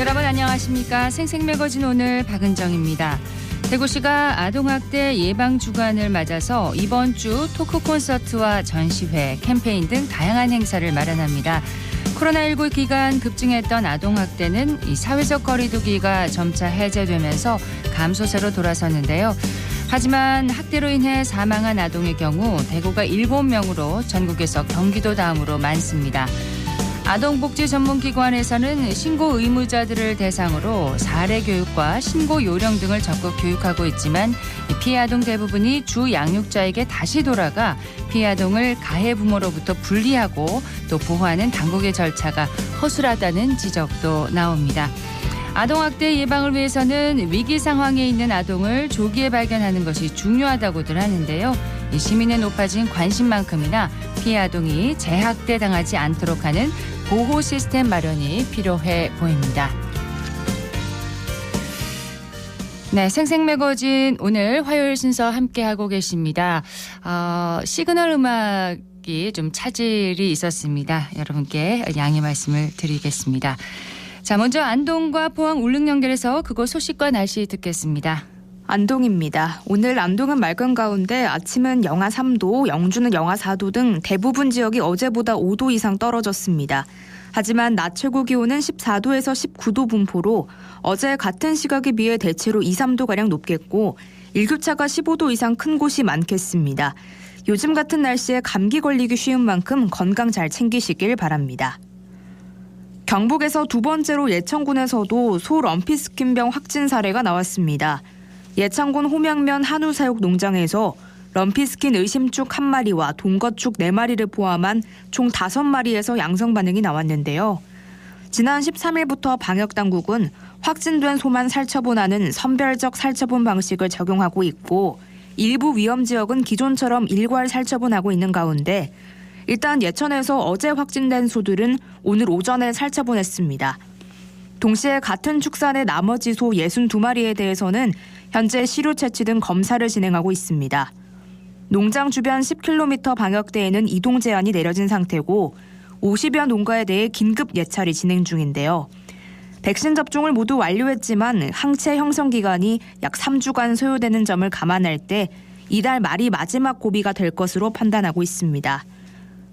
여러분 안녕하십니까. 생생매거진 오늘 박은정입니다. 대구시가 아동학대 예방주간을 맞아서 이번 주 토크 콘서트와 전시회, 캠페인 등 다양한 행사를 마련합니다. 코로나19 기간 급증했던 아동학대는 이 사회적 거리두기가 점차 해제되면서 감소세로 돌아섰는데요. 하지만 학대로 인해 사망한 아동의 경우 대구가 7명으로 전국에서 경기도 다음으로 많습니다. 아동복지 전문기관에서는 신고 의무자들을 대상으로 사례 교육과 신고 요령 등을 적극 교육하고 있지만 피해 아동 대부분이 주 양육자에게 다시 돌아가 피해 아동을 가해 부모로부터 분리하고 또 보호하는 당국의 절차가 허술하다는 지적도 나옵니다. 아동학대 예방을 위해서는 위기 상황에 있는 아동을 조기에 발견하는 것이 중요하다고들 하는데요. 시민의 높아진 관심만큼이나 피해 아동이 재학대 당하지 않도록 하는 보호 시스템 마련이 필요해 보입니다. 네, 생생매거진 오늘 화요일 순서 함께하고 계십니다. 시그널 음악이 좀 차질이 있었습니다. 여러분께 양해 말씀을 드리겠습니다. 자, 먼저 안동과 포항 울릉 연결해서 그곳 소식과 날씨 듣겠습니다. 안동입니다. 오늘 안동은 맑은 가운데 아침은 영하 3도, 영주는 영하 4도 등 대부분 지역이 어제보다 5도 이상 떨어졌습니다. 하지만 낮 최고 기온은 14도에서 19도 분포로 어제 같은 시각에 비해 대체로 2, 3도가량 높겠고 일교차가 15도 이상 큰 곳이 많겠습니다. 요즘 같은 날씨에 감기 걸리기 쉬운 만큼 건강 잘 챙기시길 바랍니다. 경북에서 두 번째로 예천군에서도 소 럼피스킨병 확진 사례가 나왔습니다. 예천군 호명면 한우사육 농장에서 럼피스킨 의심축 1마리와 동거축 4마리를 포함한 총 5마리에서 양성 반응이 나왔는데요. 지난 13일부터 방역당국은 확진된 소만 살처분하는 선별적 살처분 방식을 적용하고 있고 일부 위험지역은 기존처럼 일괄 살처분하고 있는 가운데 일단 예천에서 어제 확진된 소들은 오늘 오전에 살처분했습니다. 동시에 같은 축산의 나머지 소 62마리에 대해서는 현재 시료 채취 등 검사를 진행하고 있습니다. 농장 주변 10km 방역대에는 이동 제한이 내려진 상태고 50여 농가에 대해 긴급 예찰이 진행 중인데요. 백신 접종을 모두 완료했지만 항체 형성 기간이 약 3주간 소요되는 점을 감안할 때 이달 말이 마지막 고비가 될 것으로 판단하고 있습니다.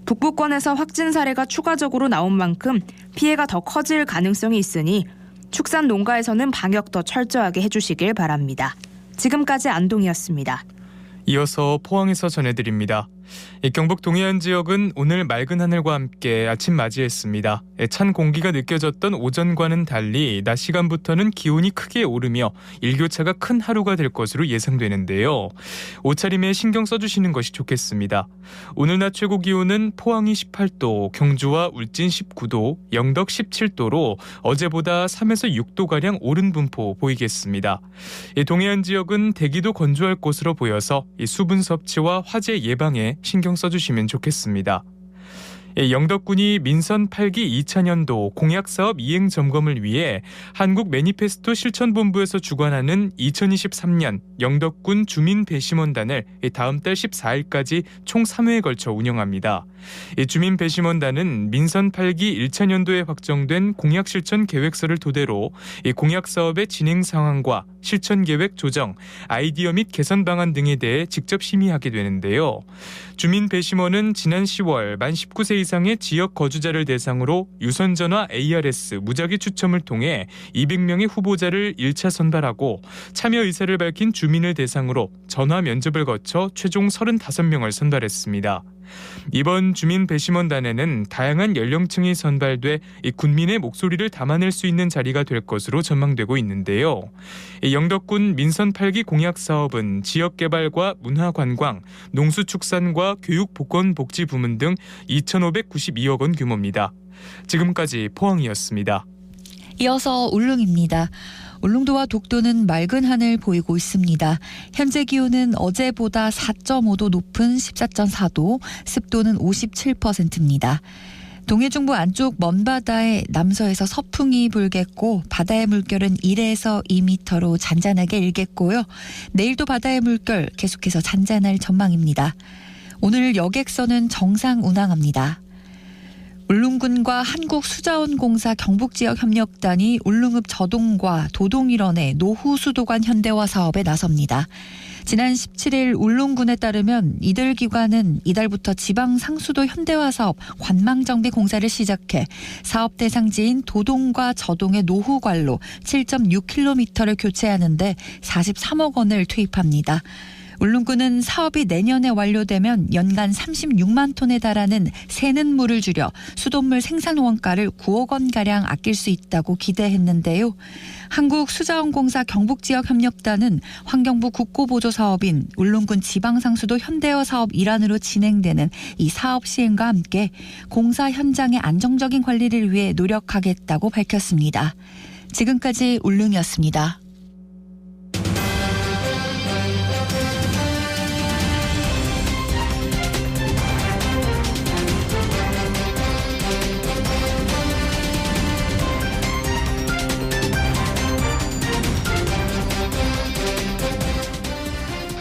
북부권에서 확진 사례가 추가적으로 나온 만큼 피해가 더 커질 가능성이 있으니 축산 농가에서는 방역 더 철저하게 해주시길 바랍니다. 지금까지 안동이었습니다. 이어서 포항에서 전해드립니다. 경북 동해안 지역은 오늘 맑은 하늘과 함께 아침 맞이했습니다. 찬 공기가 느껴졌던 오전과는 달리 낮 시간부터는 기온이 크게 오르며 일교차가 큰 하루가 될 것으로 예상되는데요. 옷차림에 신경 써주시는 것이 좋겠습니다. 오늘 낮 최고 기온은 포항이 18도, 경주와 울진 19도, 영덕 17도로 어제보다 3에서 6도가량 오른 분포 보이겠습니다. 동해안 지역은 대기도 건조할 것으로 보여서 수분 섭취와 화재 예방에 신경 써주시면 좋겠습니다. 영덕군이 민선 8기 2차년도 공약사업 이행 점검을 위해 한국 매니페스토 실천본부에서 주관하는 2023년 영덕군 주민배심원단을 다음 달 14일까지 총 3회에 걸쳐 운영합니다. 주민배심원단은 민선 8기 1차년도에 확정된 공약실천 계획서를 토대로 공약사업의 진행 상황과 실천계획 조정, 아이디어 및 개선 방안 등에 대해 직접 심의하게 되는데요. 주민배심원은 지난 10월 만 19세 이상의 지역 거주자를 대상으로 유선전화 ARS 무작위 추첨을 통해 200명의 후보자를 1차 선발하고 참여 의사를 밝힌 주민을 대상으로 전화 면접을 거쳐 최종 35명을 선발했습니다. 이번 주민배심원단에는 다양한 연령층이 선발돼 군민의 목소리를 담아낼 수 있는 자리가 될 것으로 전망되고 있는데요. 영덕군 민선 8기 공약사업은 지역개발과 문화관광, 농수축산과 교육보건복지 부문 등 2,592억 원 규모입니다. 지금까지 포항이었습니다. 이어서 울릉입니다. 울릉도와 독도는 맑은 하늘 보이고 있습니다. 현재 기온은 어제보다 4.5도 높은 14.4도, 습도는 57%입니다. 동해중부 안쪽 먼바다에 남서에서 서풍이 불겠고 바다의 물결은 1에서 2m로 잔잔하게 일겠고요. 내일도 바다의 물결 계속해서 잔잔할 전망입니다. 오늘 여객선은 정상 운항합니다. 울릉군과 한국수자원공사 경북지역협력단이 울릉읍 저동과 도동 일원의 노후수도관 현대화 사업에 나섭니다. 지난 17일 울릉군에 따르면 이들 기관은 이달부터 지방상수도 현대화 사업 관망정비 공사를 시작해 사업 대상지인 도동과 저동의 노후관로 7.6km를 교체하는데 43억 원을 투입합니다. 울릉군은 사업이 내년에 완료되면 연간 36만 톤에 달하는 새는 물을 줄여 수돗물 생산 원가를 9억 원가량 아낄 수 있다고 기대했는데요. 한국수자원공사 경북지역협력단은 환경부 국고보조 사업인 울릉군 지방상수도 현대화 사업 일환으로 진행되는 이 사업 시행과 함께 공사 현장의 안정적인 관리를 위해 노력하겠다고 밝혔습니다. 지금까지 울릉이었습니다.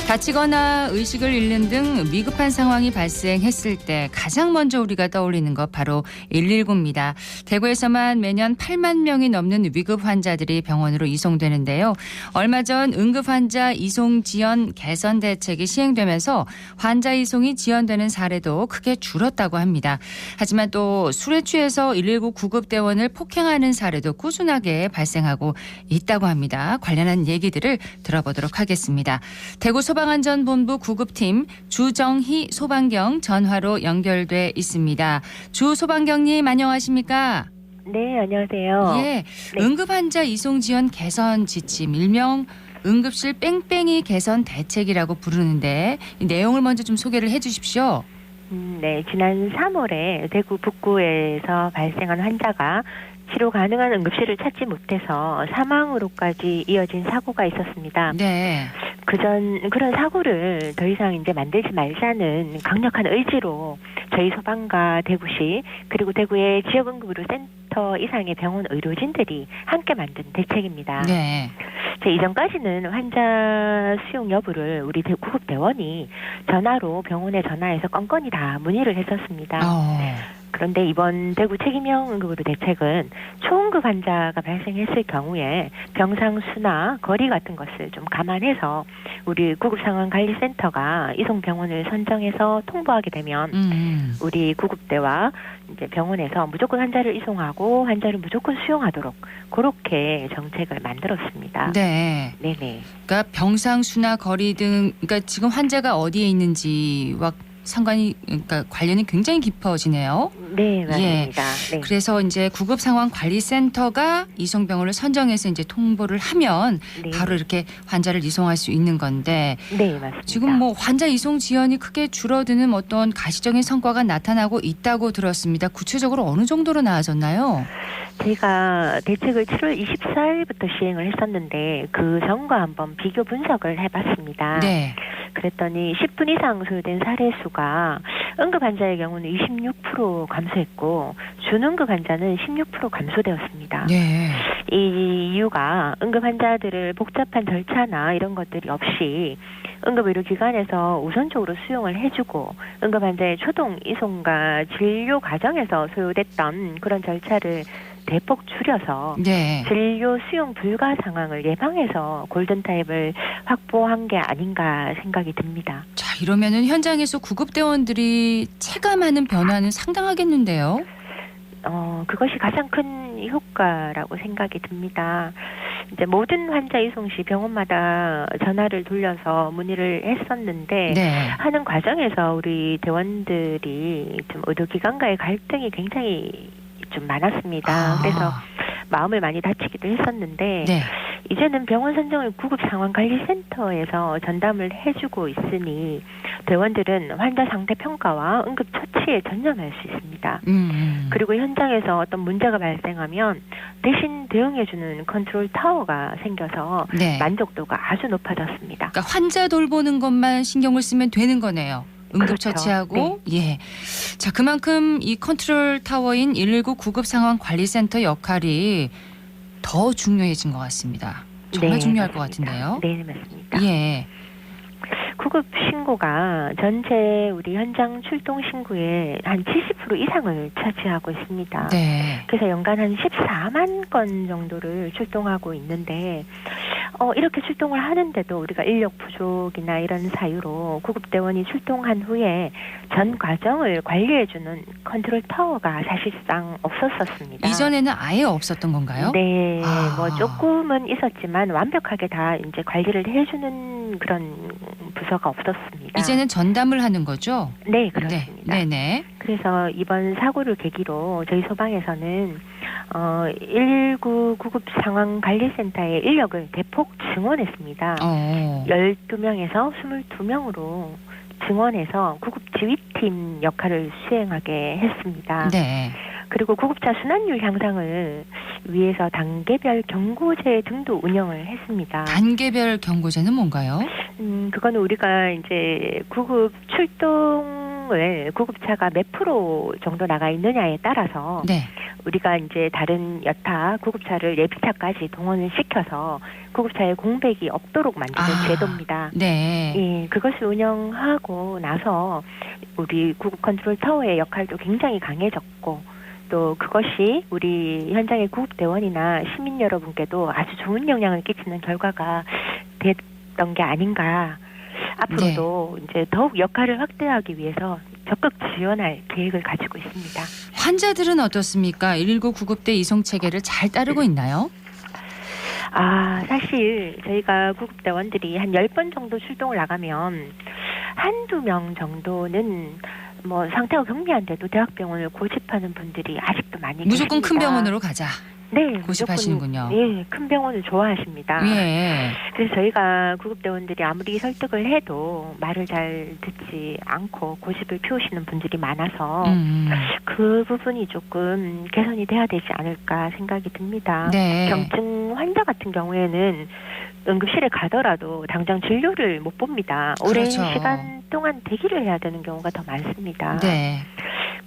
다치거나 의식을 잃는 등 위급한 상황이 발생했을 때 가장 먼저 우리가 떠올리는 것 바로 119입니다. 대구에서만 매년 8만 명이 넘는 위급 환자들이 병원으로 이송되는데요. 얼마 전 응급 환자 이송 지연 개선 대책이 시행되면서 환자 이송이 지연되는 사례도 크게 줄었다고 합니다. 하지만 또 술에 취해서 119 구급대원을 폭행하는 사례도 꾸준하게 발생하고 있다고 합니다. 관련한 얘기들을 들어보도록 하겠습니다. 대구 소방안전본부 구급팀 주정희 소방경 전화로 연결돼 있습니다. 주 소방경님 안녕하십니까? 네, 안녕하세요. 예, 네. 응급환자 이송 지원 개선 지침 일명 응급실 뺑뺑이 개선 대책이라고 부르는데 이 내용을 먼저 좀 소개를 해 주십시오. 네, 지난 3월에 대구 북구에서 발생한 환자가 치료 가능한 응급실을 찾지 못해서 사망으로까지 이어진 사고가 있었습니다. 네. 그런 사고를 더 이상 이제 만들지 말자는 강력한 의지로 저희 소방과 대구시 그리고 대구의 지역응급의료센터 이상의 병원 의료진들이 함께 만든 대책입니다. 네. 이전까지는 환자 수용 여부를 우리 구급대원이 전화로 병원에 전화해서 건건히 다 문의를 했었습니다. 그런데 이번 대구 책임형 응급의료 대책은 초응급 환자가 발생했을 경우에 병상 수나 거리 같은 것을 좀 감안해서 우리 구급상황관리센터가 이송병원을 선정해서 통보하게 되면 우리 구급대와 이제 병원에서 무조건 환자를 이송하고 환자를 무조건 수용하도록 그렇게 정책을 만들었습니다. 네. 네네. 그러니까 병상 수나 거리 등 그러니까 지금 환자가 어디에 있는지와 상관이 그러니까 관련이 굉장히 깊어지네요. 네, 맞습니다. 예. 네. 그래서 이제 구급상황관리센터가 이송병원을 선정해서 이제 통보를 하면 네. 바로 이렇게 환자를 이송할 수 있는 건데 네, 맞습니다. 지금 뭐 환자 이송 지연이 크게 줄어드는 어떤 가시적인 성과가 나타나고 있다고 들었습니다. 구체적으로 어느 정도로 나아졌나요? 저희가 대책을 7월 24일부터 시행을 했었는데 그 전과 한번 비교 분석을 해봤습니다. 네. 그랬더니 10분 이상 소요된 사례 수가 응급 환자의 경우는 26% 감소했고 준응급 환자는 16% 감소되었습니다. 네. 이 이유가 응급 환자들을 복잡한 절차나 이런 것들이 없이 응급의료기관에서 우선적으로 수용을 해주고 응급 환자의 초동 이송과 진료 과정에서 소요됐던 그런 절차를 대폭 줄여서 네. 진료 수용 불가 상황을 예방해서 골든타임을 확보한 게 아닌가 생각이 듭니다. 자, 이러면은 현장에서 구급대원들이 체감하는 변화는 상당하겠는데요. 그것이 가장 큰 효과라고 생각이 듭니다. 이제 모든 환자 이송 시 병원마다 전화를 돌려서 문의를 했었는데 네. 하는 과정에서 우리 대원들이 좀 의료기관과의 갈등이 굉장히 좀 많았습니다. 그래서 마음을 많이 다치기도 했었는데 네. 이제는 병원 선정을 구급상황관리센터에서 전담을 해주고 있으니 대원들은 환자 상태 평가와 응급 처치에 전념할 수 있습니다. 그리고 현장에서 어떤 문제가 발생하면 대신 대응해주는 컨트롤 타워가 생겨서 네. 만족도가 아주 높아졌습니다. 그러니까 환자 돌보는 것만 신경을 쓰면 되는 거네요. 응급 그렇죠. 처치하고 예. 자, 그만큼 이 컨트롤 타워인 119 구급 상황 관리센터 역할이 더 중요해진 것 같습니다. 정말 네, 중요할 맞습니다. 것 같은데요. 네, 맞습니다. 예. 구급 신고가 전체 우리 현장 출동 신고의 한 70% 이상을 차지하고 있습니다. 네. 그래서 연간 한 14만 건 정도를 출동하고 있는데 이렇게 출동을 하는데도 우리가 인력 부족이나 이런 사유로 구급대원이 출동한 후에 전 과정을 관리해주는 컨트롤 타워가 사실상 없었었습니다. 이전에는 아예 없었던 건가요? 네, 아. 뭐 조금은 있었지만 완벽하게 다 이제 관리를 해주는 그런 부서가 없었습니다. 이제는 전담을 하는 거죠? 네, 그렇습니다. 네, 네. 그래서 이번 사고를 계기로 저희 소방에서는 119 구급 상황 관리센터의 인력을 대폭 증원했습니다. 12명에서 22명으로 증원해서 구급 지휘팀 역할을 수행하게 했습니다. 네. 그리고 구급차 순환율 향상을 위해서 단계별 경고제 등도 운영을 했습니다. 단계별 경고제는 뭔가요? 그거는 우리가 이제 구급 출동을 구급차가 몇 프로 정도 나가 있느냐에 따라서 네. 우리가 이제 다른 여타 구급차를 예비차까지 동원을 시켜서 구급차에 공백이 없도록 만드는 제도입니다. 네. 예, 그것을 운영하고 나서 우리 구급 컨트롤 타워의 역할도 굉장히 강해졌고 또 그것이 우리 현장의 구급대원이나 시민 여러분께도 아주 좋은 영향을 끼치는 결과가 됐던 게 아닌가. 앞으로도 이제 더욱 역할을 확대하기 위해서 적극 지원할 계획을 가지고 있습니다. 환자들은 어떻습니까? 119 구급대 이송 체계를 잘 따르고 있나요? 사실 저희가 구급대원들이 한 10번 정도 출동을 나가면 한두 명 정도는 뭐 상태가 경미한데도 대학병원을 고집하는 분들이 아직도 많이 무조건 계십니다. 큰 병원으로 가자. 네, 고집하시는군요. 예, 큰 병원을 좋아하십니다. 예. 그래서 저희가 구급대원들이 아무리 설득을 해도 말을 잘 듣지 않고 고집을 피우시는 분들이 많아서 그 부분이 조금 개선이 돼야 되지 않을까 생각이 듭니다. 네. 경증 환자 같은 경우에는 응급실에 가더라도 당장 진료를 못 봅니다. 오랜 그렇죠. 시간 동안 대기를 해야 되는 경우가 더 많습니다. 네.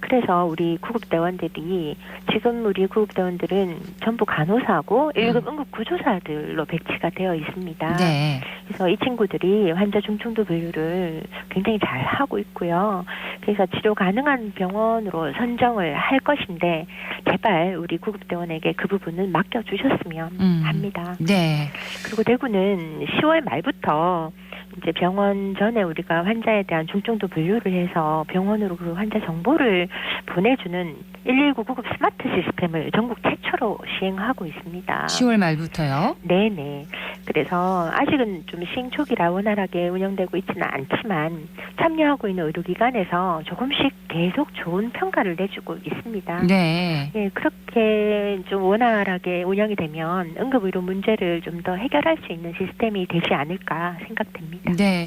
그래서 우리 구급대원들이 지금 우리 구급대원들은 전부 간호사고 1급 응급구조사들로 배치가 되어 있습니다. 네. 그래서 이 친구들이 환자 중증도 분류를 굉장히 잘 하고 있고요. 그래서 치료 가능한 병원으로 선정을 할 것인데 제발 우리 구급대원에게 그 부분은 맡겨주셨으면 합니다. 네. 그리고 대구는 10월 말부터 이제 병원 전에 우리가 환자에 대한 중증도 분류를 해서 병원으로 그 환자 정보를 보내주는 119 구급 스마트 시스템을 전국 최초로 시행하고 있습니다. 10월 말부터요? 네네. 그래서 아직은 좀 시행 초기라 원활하게 운영되고 있지는 않지만 참여하고 있는 의료기관에서 조금씩 계속 좋은 평가를 내주고 있습니다. 네. 예, 그렇게 좀 원활하게 운영이 되면 응급의료 문제를 좀 더 해결할 수 있는 시스템이 되지 않을까 생각됩니다. 네.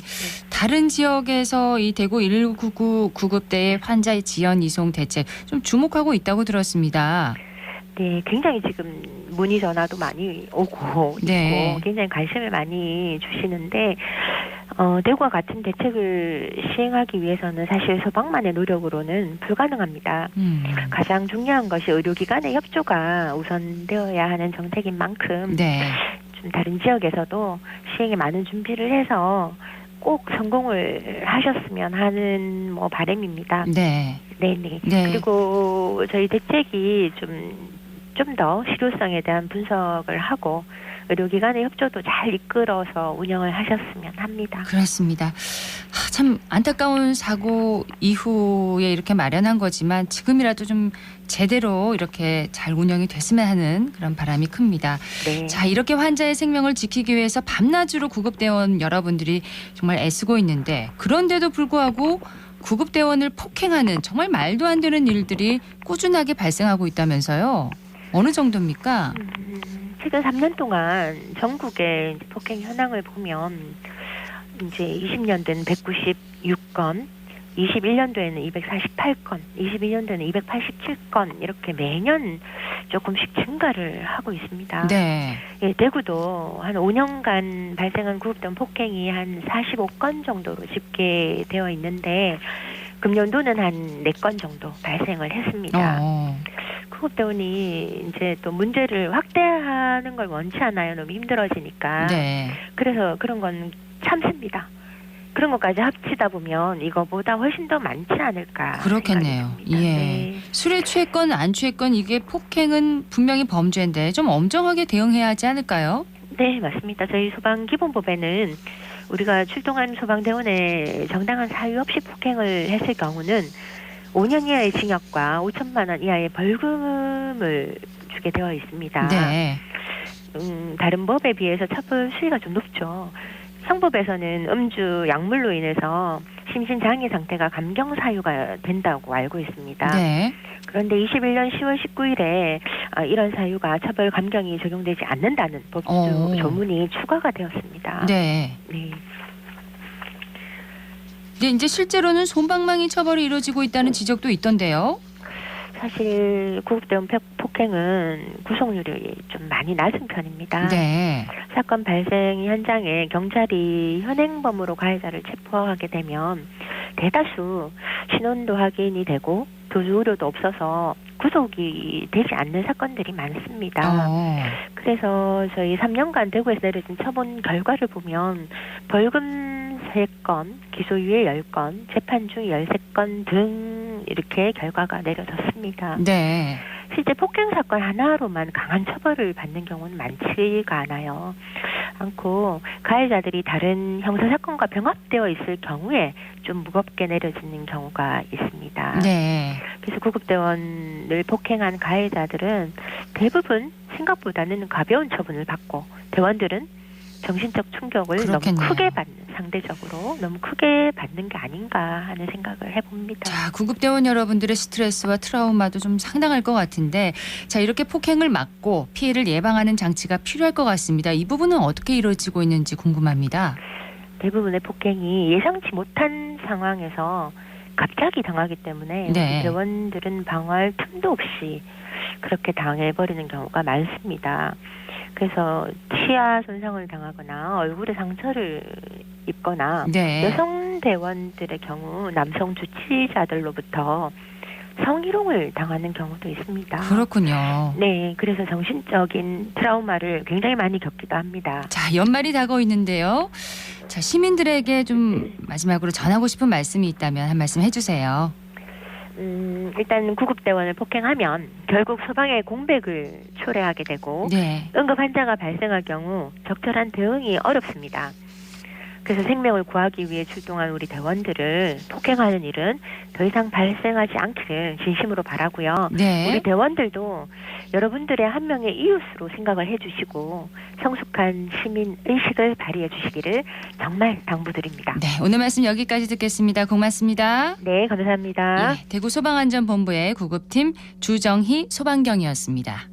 다른 지역에서 이 대구 119 구급대의 환자 지연 이송 대책 좀 주목하고 있다고 들었습니다. 네, 굉장히 지금 문의 전화도 많이 오고 네. 있고 굉장히 관심을 많이 주시는데 대구와 같은 대책을 시행하기 위해서는 사실 소방만의 노력으로는 불가능합니다. 가장 중요한 것이 의료기관의 협조가 우선되어야 하는 정책인 만큼 네. 좀 다른 지역에서도 시행에 많은 준비를 해서 꼭 성공을 하셨으면 하는 바람입니다. 네. 네네. 네. 그리고 저희 대책이 좀 더 실효성에 대한 분석을 하고 의료기관의 협조도 잘 이끌어서 운영을 하셨으면 합니다. 그렇습니다. 참 안타까운 사고 이후에 이렇게 마련한 거지만 지금이라도 좀 제대로 이렇게 잘 운영이 됐으면 하는 그런 바람이 큽니다. 네. 자, 이렇게 환자의 생명을 지키기 위해서 밤낮으로 구급대원 여러분들이 정말 애쓰고 있는데 그런데도 불구하고 구급대원을 폭행하는 정말 말도 안 되는 일들이 꾸준하게 발생하고 있다면서요. 어느 정도입니까? 최근 3년 동안 전국의 폭행 현황을 보면 이제 20년도에는 196건, 21년도에는 248건, 22년도에는 287건 이렇게 매년 조금씩 증가를 하고 있습니다. 네. 예, 대구도 한 5년간 발생한 구급대원 폭행이 한 45건 정도로 집계되어 있는데 금년도는 한 4건 정도 발생을 했습니다. 구급대원이 이제 또 문제를 확대하는 걸 원치 않아요. 너무 힘들어지니까. 네. 그래서 그런 건 참습니다. 그런 것까지 합치다 보면 이거보다 훨씬 더 많지 않을까. 그렇겠네요. 생각이 듭니다. 예. 네. 술에 취했건 안 취했건 이게 폭행은 분명히 범죄인데 좀 엄정하게 대응해야 하지 않을까요? 네, 맞습니다. 저희 소방기본법에는 우리가 출동한 소방대원에 정당한 사유 없이 폭행을 했을 경우는 5년 이하의 징역과 5천만 원 이하의 벌금을 주게 되어 있습니다. 네. 다른 법에 비해서 처벌 수위가 좀 높죠. 형법에서는 음주, 약물로 인해서 심신장애 상태가 감경 사유가 된다고 알고 있습니다. 네. 그런데 21년 10월 19일에 이런 사유가 처벌 감경이 적용되지 않는다는 법조 조문이 추가가 되었습니다. 네. 네. 근데 이제 실제로는 솜방망이 처벌이 이루어지고 있다는 지적도 있던데요. 사실 구급대원 폭행은 구속률이 좀 많이 낮은 편입니다. 네. 사건 발생 현장에 경찰이 현행범으로 가해자를 체포하게 되면 대다수 신원도 확인이 되고 도주 우려도 없어서 구속이 되지 않는 사건들이 많습니다. 그래서 저희 3년간 대구에서 내려진 처분 결과를 보면 벌금 3건, 기소유예 10건, 재판 중 13건 등 이렇게 결과가 내려졌습니다. 네. 실제 폭행 사건 하나로만 강한 처벌을 받는 경우는 많지가 않고 가해자들이 다른 형사 사건과 병합되어 있을 경우에 좀 무겁게 내려지는 경우가 있습니다. 네. 그래서 구급대원을 폭행한 가해자들은 대부분 생각보다는 가벼운 처분을 받고 대원들은 정신적 충격을 그렇겠네요. 너무 크게 받는, 상대적으로 너무 크게 받는 게 아닌가 하는 생각을 해봅니다. 자, 구급대원 여러분들의 스트레스와 트라우마도 좀 상당할 것 같은데, 자, 이렇게 폭행을 막고 피해를 예방하는 장치가 필요할 것 같습니다. 이 부분은 어떻게 이루어지고 있는지 궁금합니다. 대부분의 폭행이 예상치 못한 상황에서 갑자기 당하기 때문에 네. 대원들은 방어할 틈도 없이 그렇게 당해버리는 경우가 많습니다. 그래서 치아 손상을 당하거나 얼굴에 상처를 입거나 네. 여성 대원들의 경우 남성 주치자들로부터 성희롱을 당하는 경우도 있습니다. 그렇군요. 네, 그래서 정신적인 트라우마를 굉장히 많이 겪기도 합니다. 자, 연말이 다가오고 있는데요. 자, 시민들에게 좀 마지막으로 전하고 싶은 말씀이 있다면 한 말씀 해주세요. 일단 구급대원을 폭행하면 결국 소방의 공백을 초래하게 되고 네. 응급 환자가 발생할 경우 적절한 대응이 어렵습니다. 그래서 생명을 구하기 위해 출동한 우리 대원들을 폭행하는 일은 더 이상 발생하지 않기를 진심으로 바라고요. 네. 우리 대원들도 여러분들의 한 명의 이웃으로 생각을 해주시고 성숙한 시민 의식을 발휘해 주시기를 정말 당부드립니다. 네, 오늘 말씀 여기까지 듣겠습니다. 고맙습니다. 네, 감사합니다. 예, 대구 소방안전본부의 구급팀 주정희 소방경이었습니다.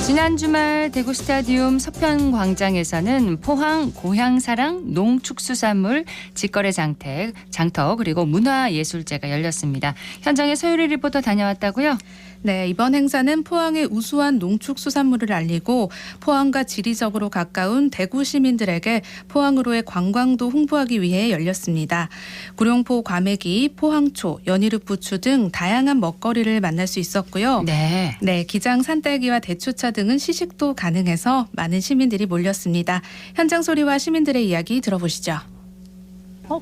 지난 주말 대구 스타디움 서편광장에서는 포항 고향사랑 농축수산물 직거래 장터 그리고 문화예술제가 열렸습니다. 현장에 서유리 리포터 다녀왔다고요? 네, 이번 행사는 포항의 우수한 농축수산물을 알리고 포항과 지리적으로 가까운 대구 시민들에게 포항으로의 관광도 홍보하기 위해 열렸습니다. 구룡포 과메기, 포항초, 연이르부추 등 다양한 먹거리를 만날 수 있었고요. 네. 네, 기장 산딸기와 대추차 등은 시식도 가능해서 많은 시민들이 몰렸습니다. 현장 소리와 시민들의 이야기 들어보시죠.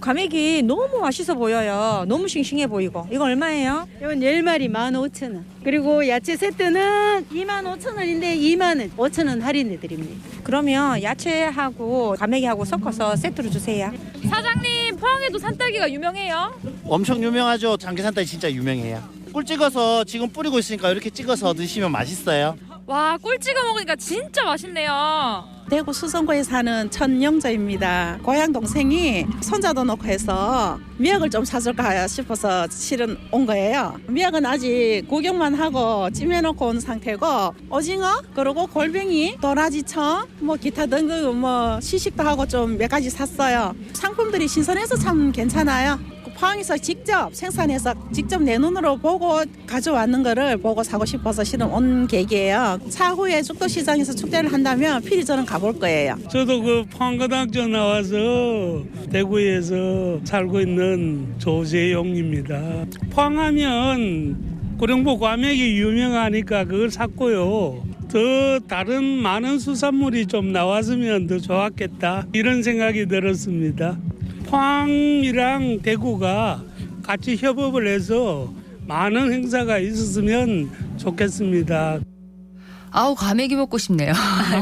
과메기 너무 맛있어 보여요. 너무 싱싱해 보이고. 이거 얼마예요? 이건 10마리 15,000원. 그리고 야채 세트는 25,000원인데 2만원, 5,000원 할인해 드립니다. 그러면 야채하고 과메기하고 섞어서 세트로 주세요. 사장님, 포항에도 산딸기가 유명해요? 엄청 유명하죠. 장계산딸기 진짜 유명해요. 꿀 찍어서 지금 뿌리고 있으니까 이렇게 찍어서 드시면 맛있어요. 와, 꿀 찍어 먹으니까 진짜 맛있네요. 대구 수성구에 사는 천영자입니다. 고향 동생이 손자도 놓고 해서 미역을 좀 사줄까 싶어서 실은 온 거예요. 미역은 아직 구경만 하고 찜해놓고 온 상태고 오징어 그리고 골뱅이 도라지청 뭐 기타 등등 뭐 시식도 하고 좀 몇 가지 샀어요. 상품들이 신선해서 참 괜찮아요. 포항에서 직접 생산해서 직접 내 눈으로 보고 가져왔는 거를 보고 사고 싶어서 실은 온 계기예요. 차후에 죽도시장에서 축제를 한다면 필히 저는 가볼 거예요. 저도 그 포항고등학교 나와서 대구에서 살고 있는 조재용입니다. 포항하면 구룡포 과메기 유명하니까 그걸 샀고요. 더 다른 많은 수산물이 좀 나왔으면 더 좋았겠다 이런 생각이 들었습니다. 포항이랑 대구가 같이 협업을 해서 많은 행사가 있었으면 좋겠습니다. 아우 과메기 먹고 싶네요.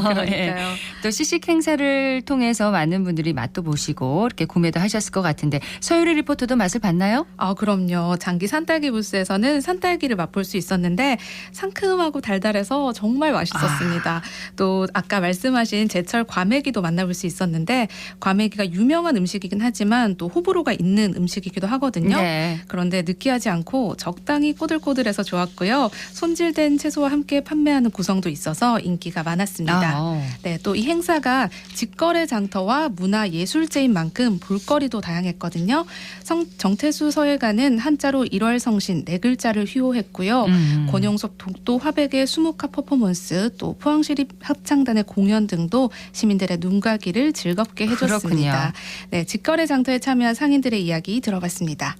그러니까요. 예. 또 시식 행사를 통해서 많은 분들이 맛도 보시고 이렇게 구매도 하셨을 것 같은데 서유리 리포터도 맛을 봤나요? 그럼요. 장기 산딸기 부스에서는 산딸기를 맛볼 수 있었는데 상큼하고 달달해서 정말 맛있었습니다. 또 아까 말씀하신 제철 과메기도 만나볼 수 있었는데 과메기가 유명한 음식이긴 하지만 또 호불호가 있는 음식이기도 하거든요. 네. 그런데 느끼하지 않고 적당히 꼬들꼬들해서 좋았고요. 손질된 채소와 함께 판매하는 구성도 있어서 인기가 많았습니다. 네, 또 이 행사가 직거래 장터와 문화예술제인 만큼 볼거리도 다양했거든요. 정태수 서예가는 한자로 1월 성신 4글자를 휘호했고요. 권용섭 독도 화백의 수묵화 퍼포먼스, 또 포항시립 합창단의 공연 등도 시민들의 눈가기를 즐겁게 해줬습니다. 그렇군요. 네, 직거래 장터에 참여한 상인들의 이야기 들어봤습니다.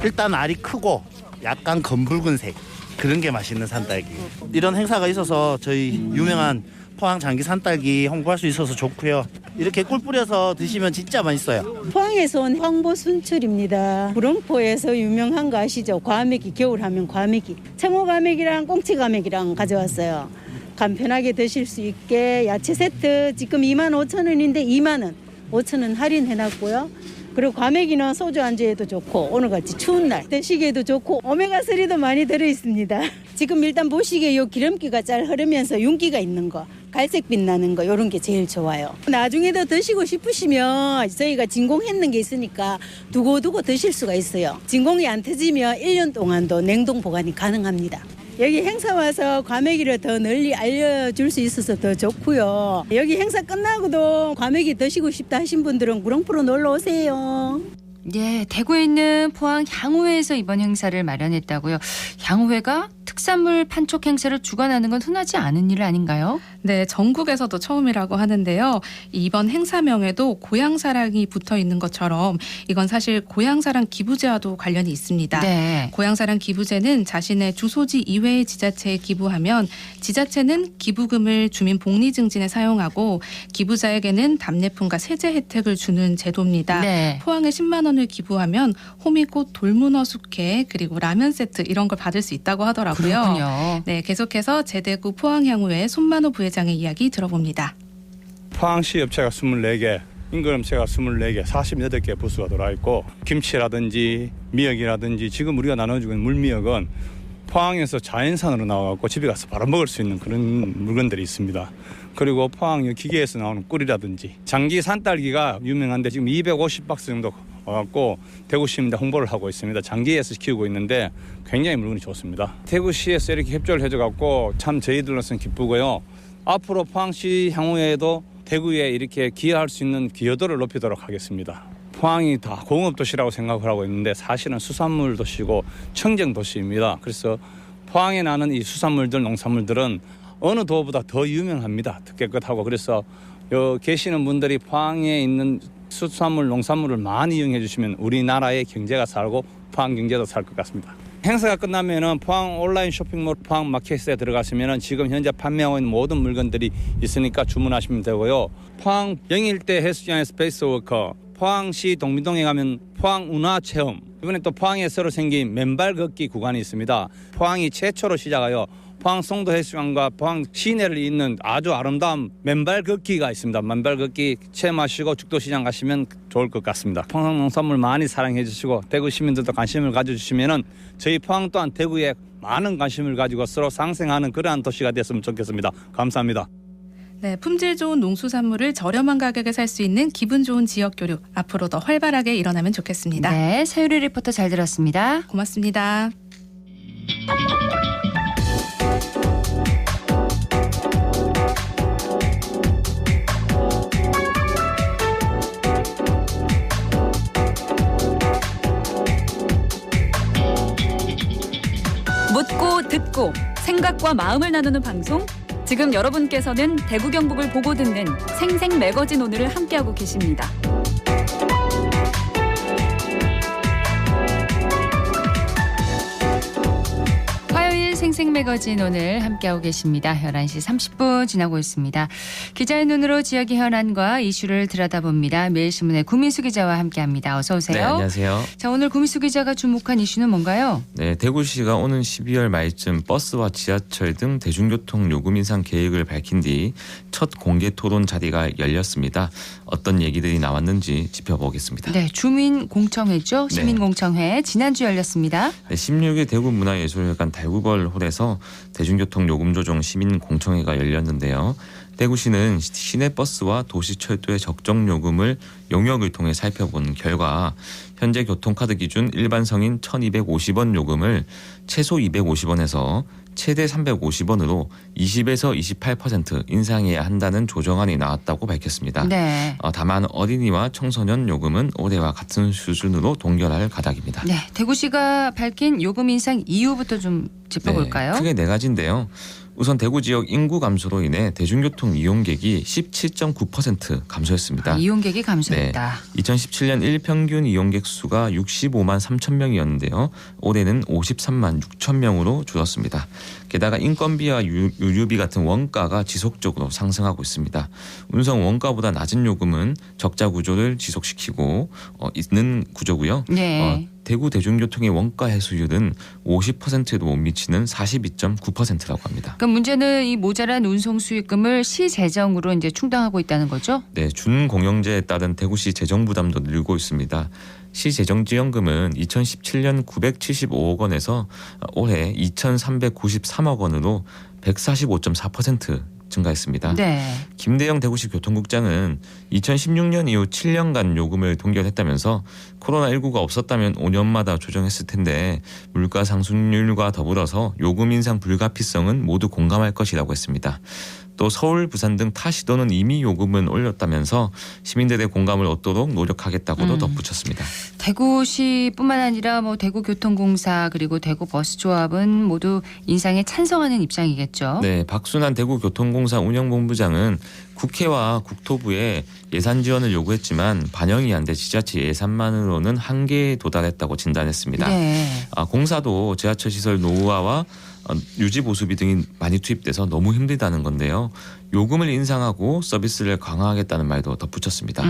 일단 알이 크고 약간 검붉은색 그런 게 맛있는 산딸기. 이런 행사가 있어서 저희 유명한 포항 장기 산딸기 홍보할 수 있어서 좋고요. 이렇게 꿀 뿌려서 드시면 진짜 맛있어요. 포항에서 온 황보 순출입니다. 구룡포에서 유명한 거 아시죠? 과메기, 겨울하면 과메기. 청어 과메기랑 꽁치 과메기랑 가져왔어요. 간편하게 드실 수 있게 야채 세트 지금 25,000원인데 2만 원, 5,000원 할인해놨고요. 그리고 과메기는 소주 안주에도 좋고 오늘같이 추운 날 드시기에도 좋고 오메가3도 많이 들어있습니다. 지금 일단 보시기에 요 기름기가 잘 흐르면서 윤기가 있는 거, 갈색빛 나는 거 이런 게 제일 좋아요. 나중에도 드시고 싶으시면 저희가 진공했는 게 있으니까 두고두고 드실 수가 있어요. 진공이 안 터지면 1년 동안도 냉동 보관이 가능합니다. 여기 행사 와서 과메기를 더 널리 알려줄 수 있어서 더 좋고요. 여기 행사 끝나고도 과메기 드시고 싶다 하신 분들은 구룡포로 놀러 오세요. 예, 대구에 있는 포항 향후회에서 이번 행사를 마련했다고요. 향후회가 특산물 판촉 행사를 주관하는 건 흔하지 않은 일 아닌가요? 네, 전국에서도 처음이라고 하는데요. 이번 행사명에도 고향사랑이 붙어 있는 것처럼 이건 사실 고향사랑 기부제와도 관련이 있습니다. 네. 고향사랑 기부제는 자신의 주소지 이외의 지자체에 기부하면 지자체는 기부금을 주민 복리 증진에 사용하고 기부자에게는 답례품과 세제 혜택을 주는 제도입니다. 네. 포항에 10만 원을 기부하면 호미곶 돌문어 숙회 그리고 라면 세트 이런 걸 받을 수 있다고 하더라고요. 그렇군요. 네, 계속해서 제대구 포항향후회 손만호 부회장의 이야기 들어봅니다. 포항시 업체가 24개, 인근업체가 24개, 48개 부스가 들어있고 김치라든지 미역이라든지 지금 우리가 나눠주고 있는 물미역은 포항에서 자연산으로 나와갖고 집에 가서 바로 먹을 수 있는 그런 물건들이 있습니다. 그리고 포항 기계에서 나오는 꿀이라든지 장기 산딸기가 유명한데 지금 250박스 정도 와갖고 대구 시민들 홍보를 하고 있습니다. 장기에서 키우고 있는데 굉장히 물건이 좋습니다. 대구시에서 이렇게 협조를 해줘갖고 참 저희들로서는 기쁘고요. 앞으로 포항시 향후에도 대구에 이렇게 기여할 수 있는 기여도를 높이도록 하겠습니다. 포항이 다 공업도시라고 생각을 하고 있는데 사실은 수산물 도시고 청정 도시입니다. 그래서 포항에 나는 이 수산물들, 농산물들은 어느 도보다 더 유명합니다. 깨끗하고. 그래서 여기 계시는 분들이 포항에 있는 수산물, 농산물을 많이 이용해 주시면 우리나라의 경제가 살고 포항 경제도 살 것 같습니다. 행사가 끝나면은 포항 온라인 쇼핑몰 포항 마켓에 들어가시면은 지금 현재 판매하고 있는 모든 물건들이 있으니까 주문하시면 되고요. 포항 영일대 헬스장의 스페이스워커, 포항시 동미동에 가면 포항 운하체험, 이번에 또 포항에 새로 생긴 맨발 걷기 구간이 있습니다. 포항이 최초로 시작하여 포항 송도 헬스장과 포항 시내를 잇는 아주 아름다운 맨발 걷기가 있습니다. 맨발 걷기 체험하시고 죽도시장 가시면 좋을 것 같습니다. 포항 농산물 많이 사랑해 주시고 대구 시민들도 관심을 가져주시면은 저희 포항 또한 대구에 많은 관심을 가지고 서로 상생하는 그러한 도시가 됐으면 좋겠습니다. 감사합니다. 네, 품질 좋은 농수산물을 저렴한 가격에 살 수 있는 기분 좋은 지역 교류 앞으로 더 활발하게 일어나면 좋겠습니다. 네, 서유리 리포터 잘 들었습니다. 고맙습니다. 듣고 생각과 마음을 나누는 방송. 지금 여러분께서는 대구 경북을 보고 듣는 생생 매거진 오늘을 함께하고 계십니다. 생생 매거진 오늘 함께하고 계십니다. 11시 30분 지나고 있습니다. 기자의 눈으로 지역의 현안과 이슈를 들여다봅니다. 매일신문의 구민수 기자와 함께합니다. 어서 오세요. 네, 안녕하세요. 자, 오늘 구민수 기자가 주목한 이슈는 뭔가요? 네, 대구시가 오는 12월 말쯤 버스와 지하철 등 대중교통 요금 인상 계획을 밝힌 뒤 첫 공개 토론 자리가 열렸습니다. 어떤 얘기들이 나왔는지 짚어보겠습니다. 네, 주민공청회죠. 시민공청회 지난주 열렸습니다. 네, 16일 대구문화예술회관 달구벌 홀에서 대중교통 요금 조정 시민공청회가 열렸는데요. 대구시는 시내버스와 도시철도의 적정 요금을 용역을 통해 살펴본 결과 현재 교통카드 기준 일반 성인 1,250원 요금을 최소 250원에서 최대 350원으로 20에서 28% 인상해야 한다는 조정안이 나왔다고 밝혔습니다. 네. 다만 어린이와 청소년 요금은 올해와 같은 수준으로 동결할 가닥입니다. 네, 대구시가 밝힌 요금 인상 이유부터 좀 짚어볼까요? 네, 크게 네 가지인데요. 우선 대구 지역 인구 감소로 인해 대중교통 이용객이 17.9% 감소했습니다. 이용객이 감소했다. 네, 2017년 일평균 이용객 수가 65만 3천 명이었는데요. 올해는 53만 6천 명으로 줄었습니다. 게다가 인건비와 유류비 같은 원가가 지속적으로 상승하고 있습니다. 운송 원가보다 낮은 요금은 적자 구조를 지속시키고 있는 구조고요. 네. 대구 대중교통의 원가 해소율은 50%에도 못 미치는 42.9%라고 합니다. 그럼 문제는 이 모자란 운송 수익금을 시 재정으로 이제 충당하고 있다는 거죠? 네, 준공영제에 따른 대구시 재정 부담도 늘고 있습니다. 시 재정지원금은 2017년 975억 원에서 올해 2,393억 원으로 145.4% 증가했습니다. 네. 김대영 대구시 교통국장은 2016년 이후 7년간 요금을 동결했다면서 코로나19가 없었다면 5년마다 조정했을 텐데 물가 상승률과 더불어서 요금 인상 불가피성은 모두 공감할 것이라고 했습니다. 또 서울, 부산 등 타 시도는 이미 요금은 올렸다면서 시민들의 공감을 얻도록 노력하겠다고도 덧붙였습니다. 대구시뿐만 아니라 대구교통공사 그리고 대구버스조합은 모두 인상에 찬성하는 입장이겠죠. 네, 박순환 대구교통공사 운영본부장은 국회와 국토부에 예산 지원을 요구했지만 반영이 안 돼 지자체 예산만으로는 한계에 도달했다고 진단했습니다. 네. 공사도 지하철 시설 노후화와 유지 보수비 등이 많이 투입돼서 너무 힘들다는 건데요. 요금을 인상하고 서비스를 강화하겠다는 말도 덧붙였습니다.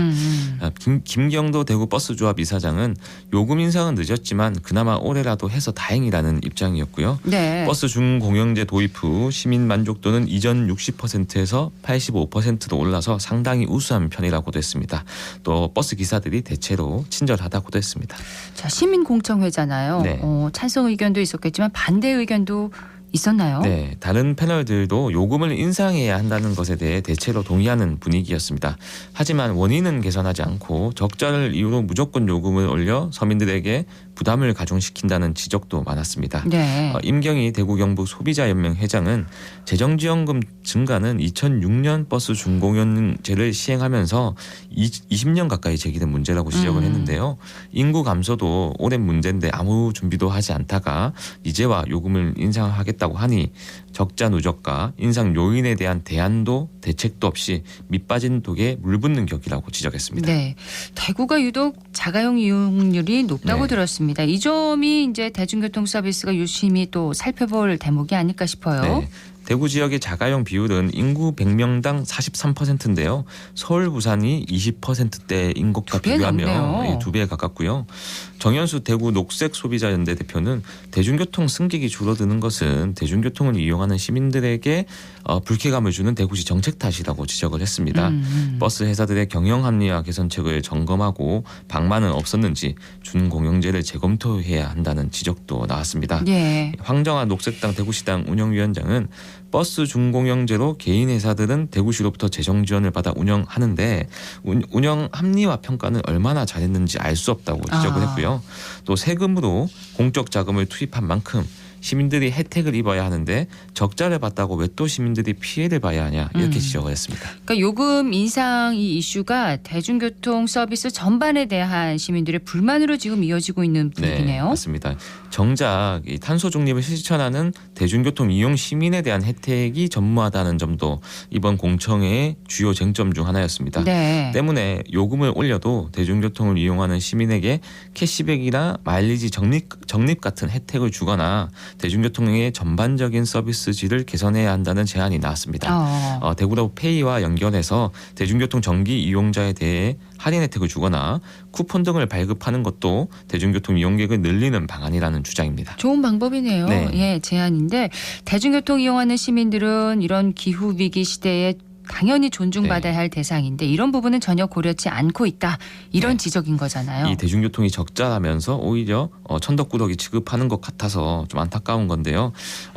김경도 대구버스조합 이사장은 요금 인상은 늦었지만 그나마 올해라도 해서 다행이라는 입장이었고요. 네. 버스 준공영제 도입 후 시민 만족도는 이전 60%에서 85%로 올라서 상당히 우수한 편이라고도 했습니다. 또 버스 기사들이 대체로 친절하다고도 했습니다. 자, 시민공청회잖아요. 네. 찬성 의견도 있었겠지만 반대 의견도 있었나요? 네, 다른 패널들도 요금을 인상해야 한다는 것에 대해 대체로 동의하는 분위기였습니다. 하지만 원인은 개선하지 않고 적자를 이유로 무조건 요금을 올려 서민들에게 부담을 가중시킨다는 지적도 많았습니다. 네. 임경희 대구경북 소비자연맹 회장은 재정지원금 증가는 2006년 버스 준공영제를 시행하면서 20년 가까이 제기된 문제라고 지적을 했는데요. 인구 감소도 오랜 문제인데 아무 준비도 하지 않다가 이제와 요금을 인상하겠다고 하니 적자 누적과 인상 요인에 대한 대안도 대책도 없이 밑빠진 독에 물 붓는 격이라고 지적했습니다. 네, 대구가 유독 자가용 이용률이 높다고 들었습니다. 이 점이 이제 대중교통 서비스가 유심히 또 살펴볼 대목이 아닐까 싶어요. 네. 대구 지역의 자가용 비율은 인구 100명당 43%인데요. 서울, 부산이 20%대인 것과 비교하면 2배에 가깝고요. 정현수 대구 녹색소비자연대 대표는 대중교통 승객이 줄어드는 것은 대중교통을 이용하는 시민들에게 불쾌감을 주는 대구시 정책 탓이라고 지적을 했습니다. 버스 회사들의 경영 합리화 개선책을 점검하고 방만은 없었는지 준공영제를 재검토해야 한다는 지적도 나왔습니다. 예. 황정아 녹색당 대구시당 운영위원장은 버스 준공영제로 개인 회사들은 대구시로부터 재정 지원을 받아 운영하는데 운영 합리화 평가는 얼마나 잘했는지 알 수 없다고 지적을 했고요. 또 세금으로 공적 자금을 투입한 만큼 시민들이 혜택을 입어야 하는데 적자를 봤다고 왜 또 시민들이 피해를 봐야 하냐 이렇게 지적을 했습니다. 그러니까 요금 인상 이 이슈가 대중교통 서비스 전반에 대한 시민들의 불만으로 지금 이어지고 있는 분위기네요. 네, 맞습니다. 정작 이 탄소 중립을 실천하는 대중교통 이용 시민에 대한 혜택이 전무하다는 점도 이번 공청회의 주요 쟁점 중 하나였습니다. 네. 때문에 요금을 올려도 대중교통을 이용하는 시민에게 캐시백이나 마일리지 적립 같은 혜택을 주거나 대중교통의 전반적인 서비스 질을 개선해야 한다는 제안이 나왔습니다. 대구로 페이와 연결해서 대중교통 정기 이용자에 대해 할인 혜택을 주거나 쿠폰 등을 발급하는 것도 대중교통 이용객을 늘리는 방안이라는 주장입니다. 좋은 방법이네요. 네. 예, 제안인데 대중교통 이용하는 시민들은 이런 기후 위기 시대에 당연히 존중받아야 할 대상인데 이런 부분은 전혀 고려치 않고 있다. 이런 지적인 거잖아요. 이 대중교통이 적자라면서 오히려 천덕꾸러기 취급하는 것 같아서 좀 안타까운 건데요.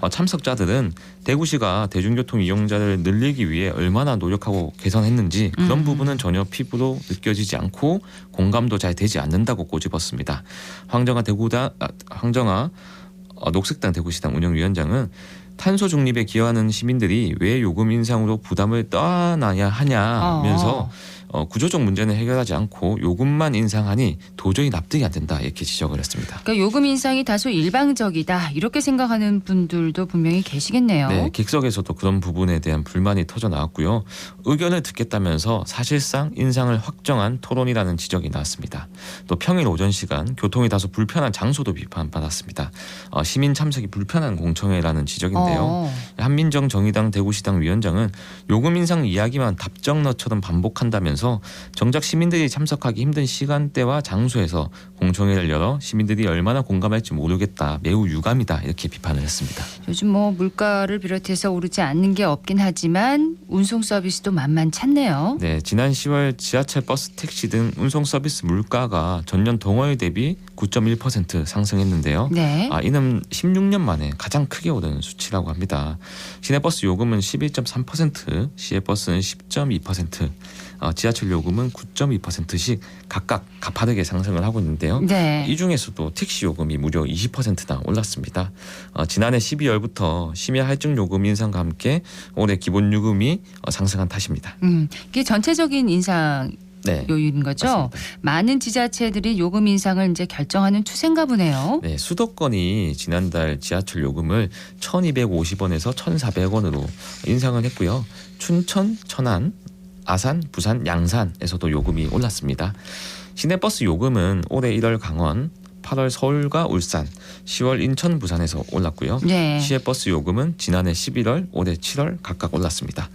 참석자들은 대구시가 대중교통 이용자를 늘리기 위해 얼마나 노력하고 개선했는지 그런 부분은 전혀 피부로 느껴지지 않고 공감도 잘 되지 않는다고 꼬집었습니다. 황정아 녹색당 대구시당 운영위원장은 탄소 중립에 기여하는 시민들이 왜 요금 인상으로 부담을 떠안아야 하냐면서 구조적 문제는 해결하지 않고 요금만 인상하니 도저히 납득이 안 된다 이렇게 지적을 했습니다. 그러니까 요금 인상이 다소 일방적이다 이렇게 생각하는 분들도 분명히 계시겠네요. 네, 객석에서도 그런 부분에 대한 불만이 터져 나왔고요. 의견을 듣겠다면서 사실상 인상을 확정한 토론이라는 지적이 나왔습니다. 또 평일 오전 시간 교통이 다소 불편한 장소도 비판받았습니다. 시민 참석이 불편한 공청회라는 지적인데요. 한민정 정의당 대구시당 위원장은 요금 인상 이야기만 답정너처럼 반복한다면서 정작 시민들이 참석하기 힘든 시간대와 장소에서 공청회를 열어 시민들이 얼마나 공감할지 모르겠다. 매우 유감이다. 이렇게 비판을 했습니다. 요즘 물가를 비롯해서 오르지 않는 게 없긴 하지만 운송 서비스도 만만찮네요. 네, 지난 10월 지하철, 버스, 택시 등 운송 서비스 물가가 전년 동월 대비 9.1% 상승했는데요. 네. 이는 16년 만에 가장 크게 오른 수치라고 합니다. 시내버스 요금은 11.3%, 시외버스는 10.2%, 지하철 요금은 9.2%씩 각각 가파르게 상승을 하고 있는데요. 네. 이 중에서도 택시 요금이 무려 20%나 올랐습니다. 지난해 12월부터 심야 할증 요금 인상과 함께 올해 기본 요금이 상승한 탓입니다. 이게 전체적인 인상 요인인 거죠. 맞습니다. 많은 지자체들이 요금 인상을 이제 결정하는 추세인가 보네요. 네, 수도권이 지난달 지하철 요금을 1,250원에서 1,400원으로 인상을 했고요. 춘천, 천안, 아산, 부산, 양산에서도 요금이 올랐습니다. 시내버스 요금은 올해 1월 강원, 8월 서울과 울산, 10월 인천, 부산에서 올랐고요. 네. 시외버스 요금은 지난해 11월, 올해 7월 각각 올랐습니다.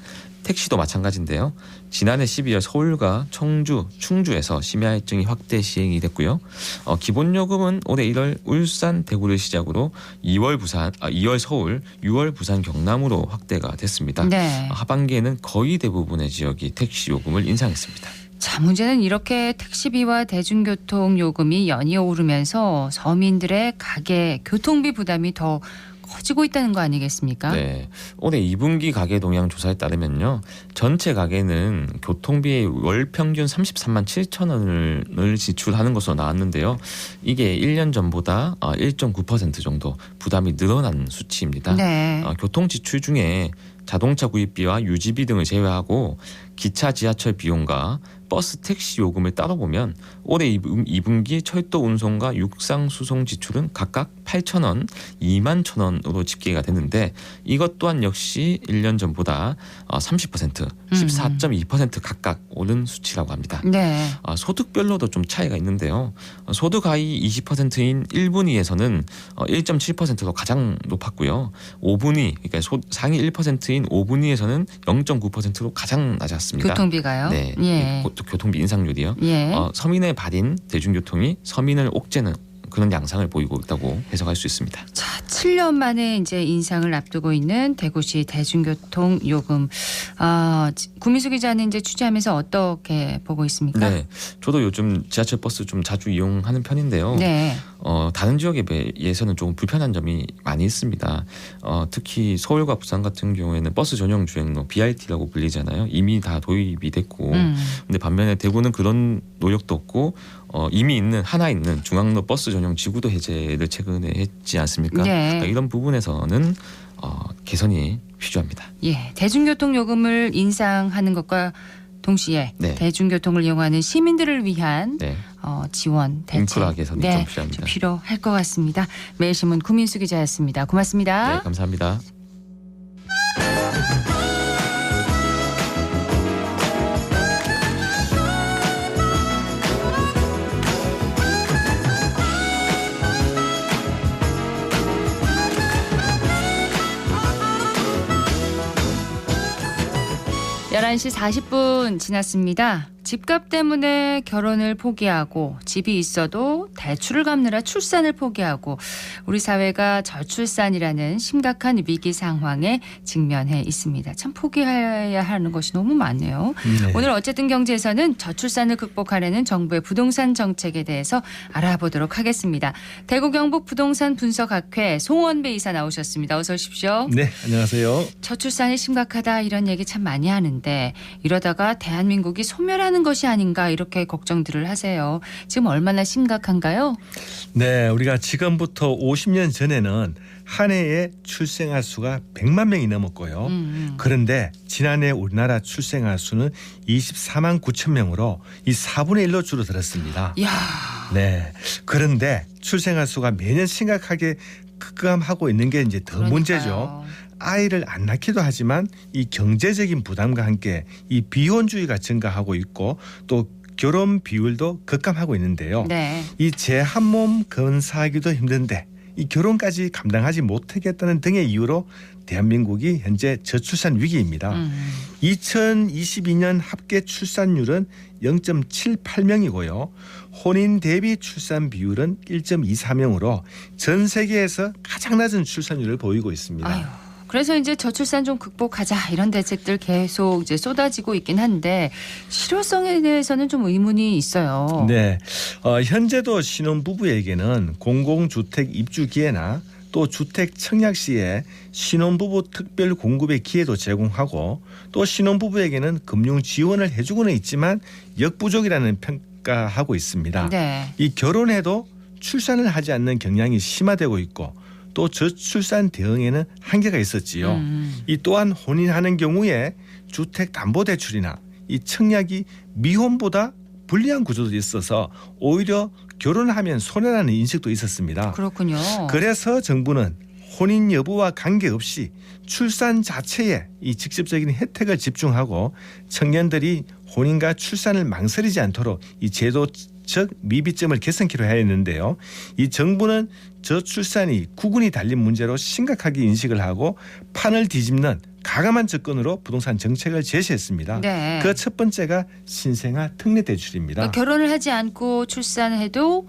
택시도 마찬가지인데요. 지난해 12월 서울과 청주, 충주에서 심야 할증이 확대 시행이 됐고요. 기본 요금은 올해 1월 울산, 대구를 시작으로 2월 서울, 6월 부산, 경남으로 확대가 됐습니다. 네. 하반기에는 거의 대부분의 지역이 택시 요금을 인상했습니다. 자, 문제는 이렇게 택시비와 대중교통 요금이 연이어 오르면서 서민들의 가계 교통비 부담이 더 커지고 있다는 거 아니겠습니까? 네. 올해 2분기 가계 동향 조사에 따르면요. 전체 가계는 교통비의 월 평균 33만 7천 원을 지출하는 것으로 나왔는데요. 이게 1년 전보다 1.9% 정도 부담이 늘어난 수치입니다. 네. 교통 지출 중에 자동차 구입비와 유지비 등을 제외하고 기차, 지하철 비용과 버스, 택시 요금을 따로 보면 올해 2분기 철도 운송과 육상 수송 지출은 각각 8,000원, 2만 1,000원으로 집계가 됐는데 이것 또한 역시 1년 전보다 30%, 14.2% 각각 오른 수치라고 합니다. 네. 소득별로도 좀 차이가 있는데요. 소득 하위 20%인 1분위에서는 1.7%로 가장 높았고요. 5분위, 그러니까 상위 1%인 5분위에서는 0.9%로 가장 낮았습니다. 교통비가요? 네. 예. 교통비 인상률이요. 예. 서민의 발인 대중교통이 서민을 옥죄는 그런 양상을 보이고 있다고 해석할 수 있습니다. 자, 7년 만에 이제 인상을 앞두고 있는 대구시 대중교통 요금. 구미수 기자는 이제 취재하면서 어떻게 보고 있습니까? 네, 저도 요즘 지하철 버스 좀 자주 이용하는 편인데요. 네. 다른 지역에 비해서는 조금 불편한 점이 많이 있습니다. 특히 서울과 부산 같은 경우에는 버스 전용 주행로 BRT라고 불리잖아요. 이미 다 도입이 됐고, 근데 반면에 대구는 그런 노력도 없고 이미 하나 있는 중앙로 버스 전용 지구도 해제를 최근에 했지 않습니까? 네. 그러니까 이런 부분에서는 개선이 필요합니다. 예, 대중교통 요금을 인상하는 것과 동시에 네. 대중교통을 이용하는 시민들을 위한 네. 지원 대책 인프라 개선이 좀 필요합니다. 좀 필요할 것 같습니다. 매일신문 구민수 기자였습니다. 고맙습니다. 네, 감사합니다. (11시 40분) 지났습니다. 집값 때문에 결혼을 포기하고 집이 있어도 대출을 갚느라 출산을 포기하고 우리 사회가 저출산이라는 심각한 위기 상황에 직면해 있습니다. 참 포기해야 하는 것이 너무 많네요. 네. 오늘 어쨌든 경제에서는 저출산을 극복하려는 정부의 부동산 정책에 대해서 알아보도록 하겠습니다. 대구 경북 부동산 분석학회 송원배 이사 나오셨습니다. 어서 오십시오. 네, 안녕하세요. 저출산이 심각하다 이런 얘기 참 많이 하는데 이러다가 대한민국이 소멸하는 것이 아닌가 이렇게 걱정들을 하세요. 지금 얼마나 심각한가요? 네, 우리가 지금부터 50년 전에는 한 해에 출생아 수가 100만 명이 넘었고요. 그런데 지난해 우리나라 출생아 수는 24만 9천 명으로 이 4분의 1로 줄어들었습니다. 이야. 네, 그런데 출생아 수가 매년 심각하게 급감하고 있는 게 이제 더 그러니까요. 문제죠. 아이를 안 낳기도 하지만 이 경제적인 부담과 함께 이 비혼주의가 증가하고 있고 또 결혼 비율도 급감하고 있는데요. 네. 이 제 한 몸 건사하기도 힘든데 이 결혼까지 감당하지 못하겠다는 등의 이유로 대한민국이 현재 저출산 위기입니다. 2022년 합계 출산율은 0.78명이고요. 혼인 대비 출산 비율은 1.24명으로 전 세계에서 가장 낮은 출산율을 보이고 있습니다. 아유. 그래서 이제 저출산 좀 극복하자 이런 대책들 계속 이제 쏟아지고 있긴 한데 실효성에 대해서는 좀 의문이 있어요. 네, 현재도 신혼부부에게는 공공주택 입주 기회나 또 주택 청약 시에 신혼부부 특별 공급의 기회도 제공하고 또 신혼부부에게는 금융 지원을 해주고는 있지만 역부족이라는 평가하고 있습니다. 네. 이 결혼해도 출산을 하지 않는 경향이 심화되고 있고 또 저출산 대응에는 한계가 있었지요. 이 또한 혼인하는 경우에 주택담보대출이나 이 청약이 미혼보다 불리한 구조도 있어서 오히려 결혼하면 손해라는 인식도 있었습니다. 그렇군요. 그래서 정부는 혼인 여부와 관계없이 출산 자체에 이 직접적인 혜택을 집중하고 청년들이 혼인과 출산을 망설이지 않도록 이 제도적 미비점을 개선키로 해야 했는데요. 이 정부는 저출산이 구군이 달린 문제로 심각하게 인식을 하고 판을 뒤집는 가감한 접근으로 부동산 정책을 제시했습니다. 네. 그 첫 번째가 신생아 특례 대출입니다. 그러니까 결혼을 하지 않고 출산해도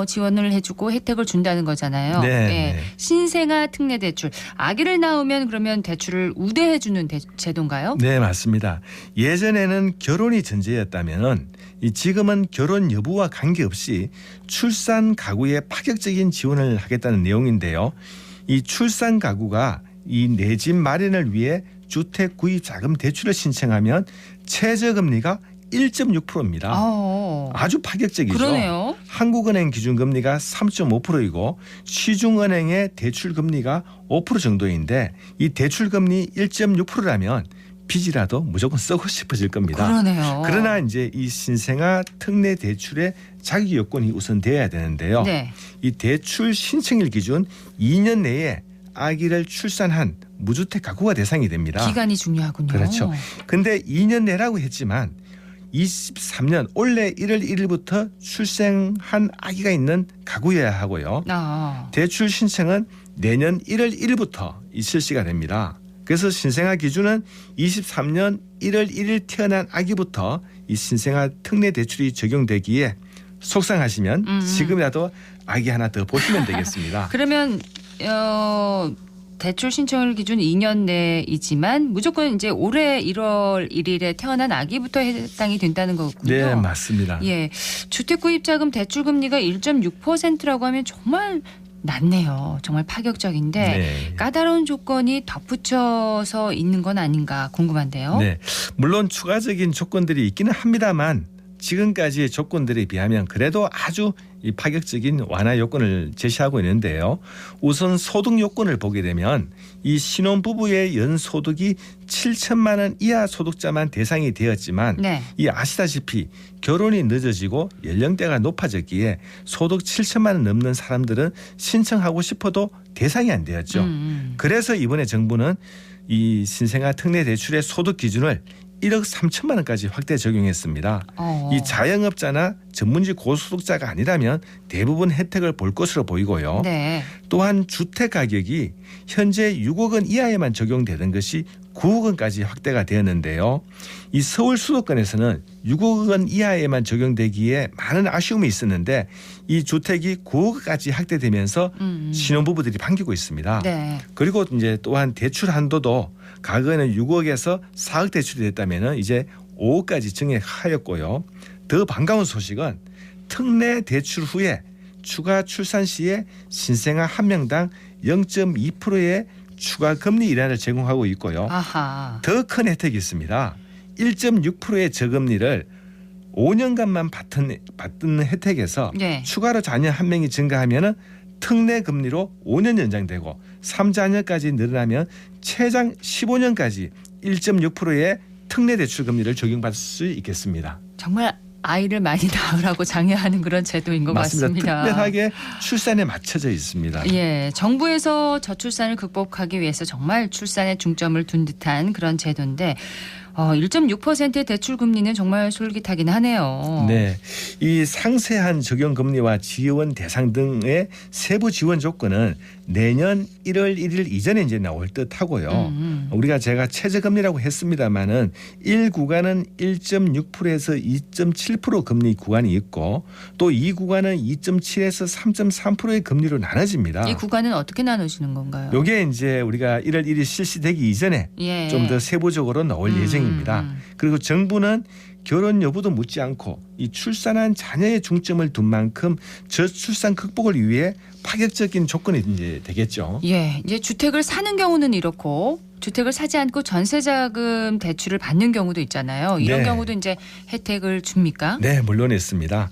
지원을 해주고 혜택을 준다는 거잖아요. 네, 예. 네. 신생아 특례 대출. 아기를 낳으면 그러면 대출을 우대해주는 제도인가요? 네, 맞습니다. 예전에는 결혼이 전제였다면 지금은 결혼 여부와 관계없이 출산 가구에 파격적인 지원을 하겠다는 내용인데요. 이 출산 가구가 이 내 집 마련을 위해 주택 구입 자금 대출을 신청하면 최저금리가 1.6%입니다. 아주 파격적이죠. 그러네요. 한국은행 기준금리가 3.5%이고 시중은행의 대출금리가 5% 정도인데 이 대출금리 1.6%라면 빚이라도 무조건 쓰고 싶어질 겁니다. 그러네요. 그러나 이제 이 신생아 특례 대출의 자격 요건이 우선 돼야 되는데요. 네. 이 대출 신청일 기준 2년 내에 아기를 출산한 무주택 가구가 대상이 됩니다. 기간이 중요하군요. 그렇죠. 근데 2년 내라고 했지만 23년 올해 1월 1일부터 출생한 아기가 있는 가구여야 하고요. 대출 신청은 내년 1월 1일부터 실시가 됩니다. 그래서 신생아 기준은 23년 1월 1일 태어난 아기부터 이 신생아 특례 대출이 적용되기에 속상하시면 지금이라도 아기 하나 더 보시면 되겠습니다. 그러면 대출 신청일 기준 2년 내이지만 무조건 이제 올해 1월 1일에 태어난 아기부터 해당이 된다는 거군요. 네, 맞습니다. 예, 주택구입자금 대출 금리가 1.6%라고 하면 정말 낮네요. 정말 파격적인데 네. 까다로운 조건이 덧붙여서 있는 건 아닌가 궁금한데요. 네, 물론 추가적인 조건들이 있기는 합니다만 지금까지의 조건들에 비하면 그래도 아주 이 파격적인 완화 요건을 제시하고 있는데요. 우선 소득 요건을 보게 되면 이 신혼부부의 연소득이 7천만 원 이하 소득자만 대상이 되었지만 네. 이 아시다시피 결혼이 늦어지고 연령대가 높아졌기에 소득 7천만 원 넘는 사람들은 신청하고 싶어도 대상이 안 되었죠. 그래서 이번에 정부는 이 신생아 특례 대출의 소득 기준을 1억 3천만 원까지 확대 적용했습니다. 이 자영업자나 전문직 고소득자가 아니라면 대부분 혜택을 볼 것으로 보이고요. 네. 또한 주택 가격이 현재 6억 원 이하에만 적용되던 것이 9억 원까지 확대가 되었는데요. 이 서울 수도권에서는 6억 원 이하에만 적용되기에 많은 아쉬움이 있었는데 이 주택이 9억 원까지 확대되면서 신혼부부들이 반기고 있습니다. 네. 그리고 이제 또한 대출 한도도 과거에는 6억에서 4억 대출이 됐다면 이제 5억까지 증액하였고요. 더 반가운 소식은 특례 대출 후에 추가 출산 시에 신생아 한 명당 0.2%의 추가 금리 인하를 제공하고 있고요. 더 큰 혜택이 있습니다. 1.6%의 저금리를 5년간만 받는 혜택에서 네. 추가로 자녀 한 명이 증가하면 특례 금리로 5년 연장되고 3자녀까지 늘어나면 최장 15년까지 1.6%의 특례 대출 금리를 적용받을 수 있겠습니다. 정말 아이를 많이 낳으라고 장려하는 그런 제도인 것 같습니다. 특별하게 출산에 맞춰져 있습니다. 예, 정부에서 저출산을 극복하기 위해서 정말 출산에 중점을 둔 듯한 그런 제도인데 1.6%의 대출 금리는 정말 솔깃하긴 하네요. 네, 이 상세한 적용 금리와 지원 대상 등의 세부 지원 조건은 내년 1월 1일 이전에 이제 나올 듯하고요. 우리가 제가 최저금리라고 했습니다마는 1구간은 1.6%에서 2.7% 금리 구간이 있고 또 2구간은 2.7에서 3.3%의 금리로 나눠집니다. 이 구간은 어떻게 나눠지는 건가요? 이게 이제 우리가 1월 1일 실시되기 이전에 예. 좀 더 세부적으로 나올 예정입니다. 그리고 정부는 결혼 여부도 묻지 않고 이 출산한 자녀의 중점을 둔 만큼 저출산 극복을 위해 파격적인 조건이 이제 되겠죠. 예, 이제 주택을 사는 경우는 이렇고 주택을 사지 않고 전세자금 대출을 받는 경우도 있잖아요. 이런 네. 경우도 이제 혜택을 줍니까? 네, 물론 있습니다.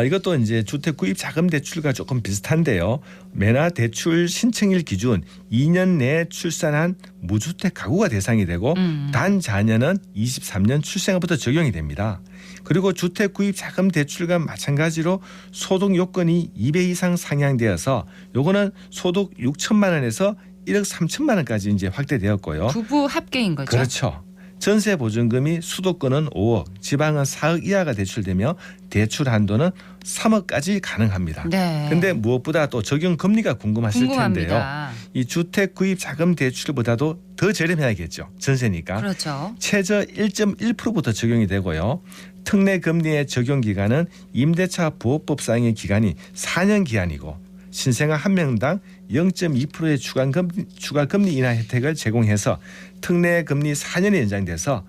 이것도 이제 주택 구입 자금 대출과 조금 비슷한데요. 매나 대출 신청일 기준 2년 내에 출산한 무주택 가구가 대상이 되고 단 자녀는 23년 출생부터 적용이 됩니다. 그리고 주택 구입 자금 대출과 마찬가지로 소득 요건이 2배 이상 상향되어서 요거는 소득 6천만 원에서 1억 3천만 원까지 이제 확대되었고요. 부부 합계인 거죠? 그렇죠. 전세 보증금이 수도권은 5억, 지방은 4억 이하가 대출되며 대출 한도는 3억까지 가능합니다. 그런데 네. 무엇보다 또 적용 금리가 궁금하실 궁금합니다. 텐데요. 이 주택 구입 자금 대출보다도 더 저렴해야겠죠. 전세니까. 그렇죠. 최저 1.1%부터 적용이 되고요. 특례 금리의 적용 기간은 임대차 보호법상의 기간이 4년 기한이고 신생아 한 명당 0.2%의 추가 금리 인하 혜택을 제공해서 특례 금리 4년이 연장돼서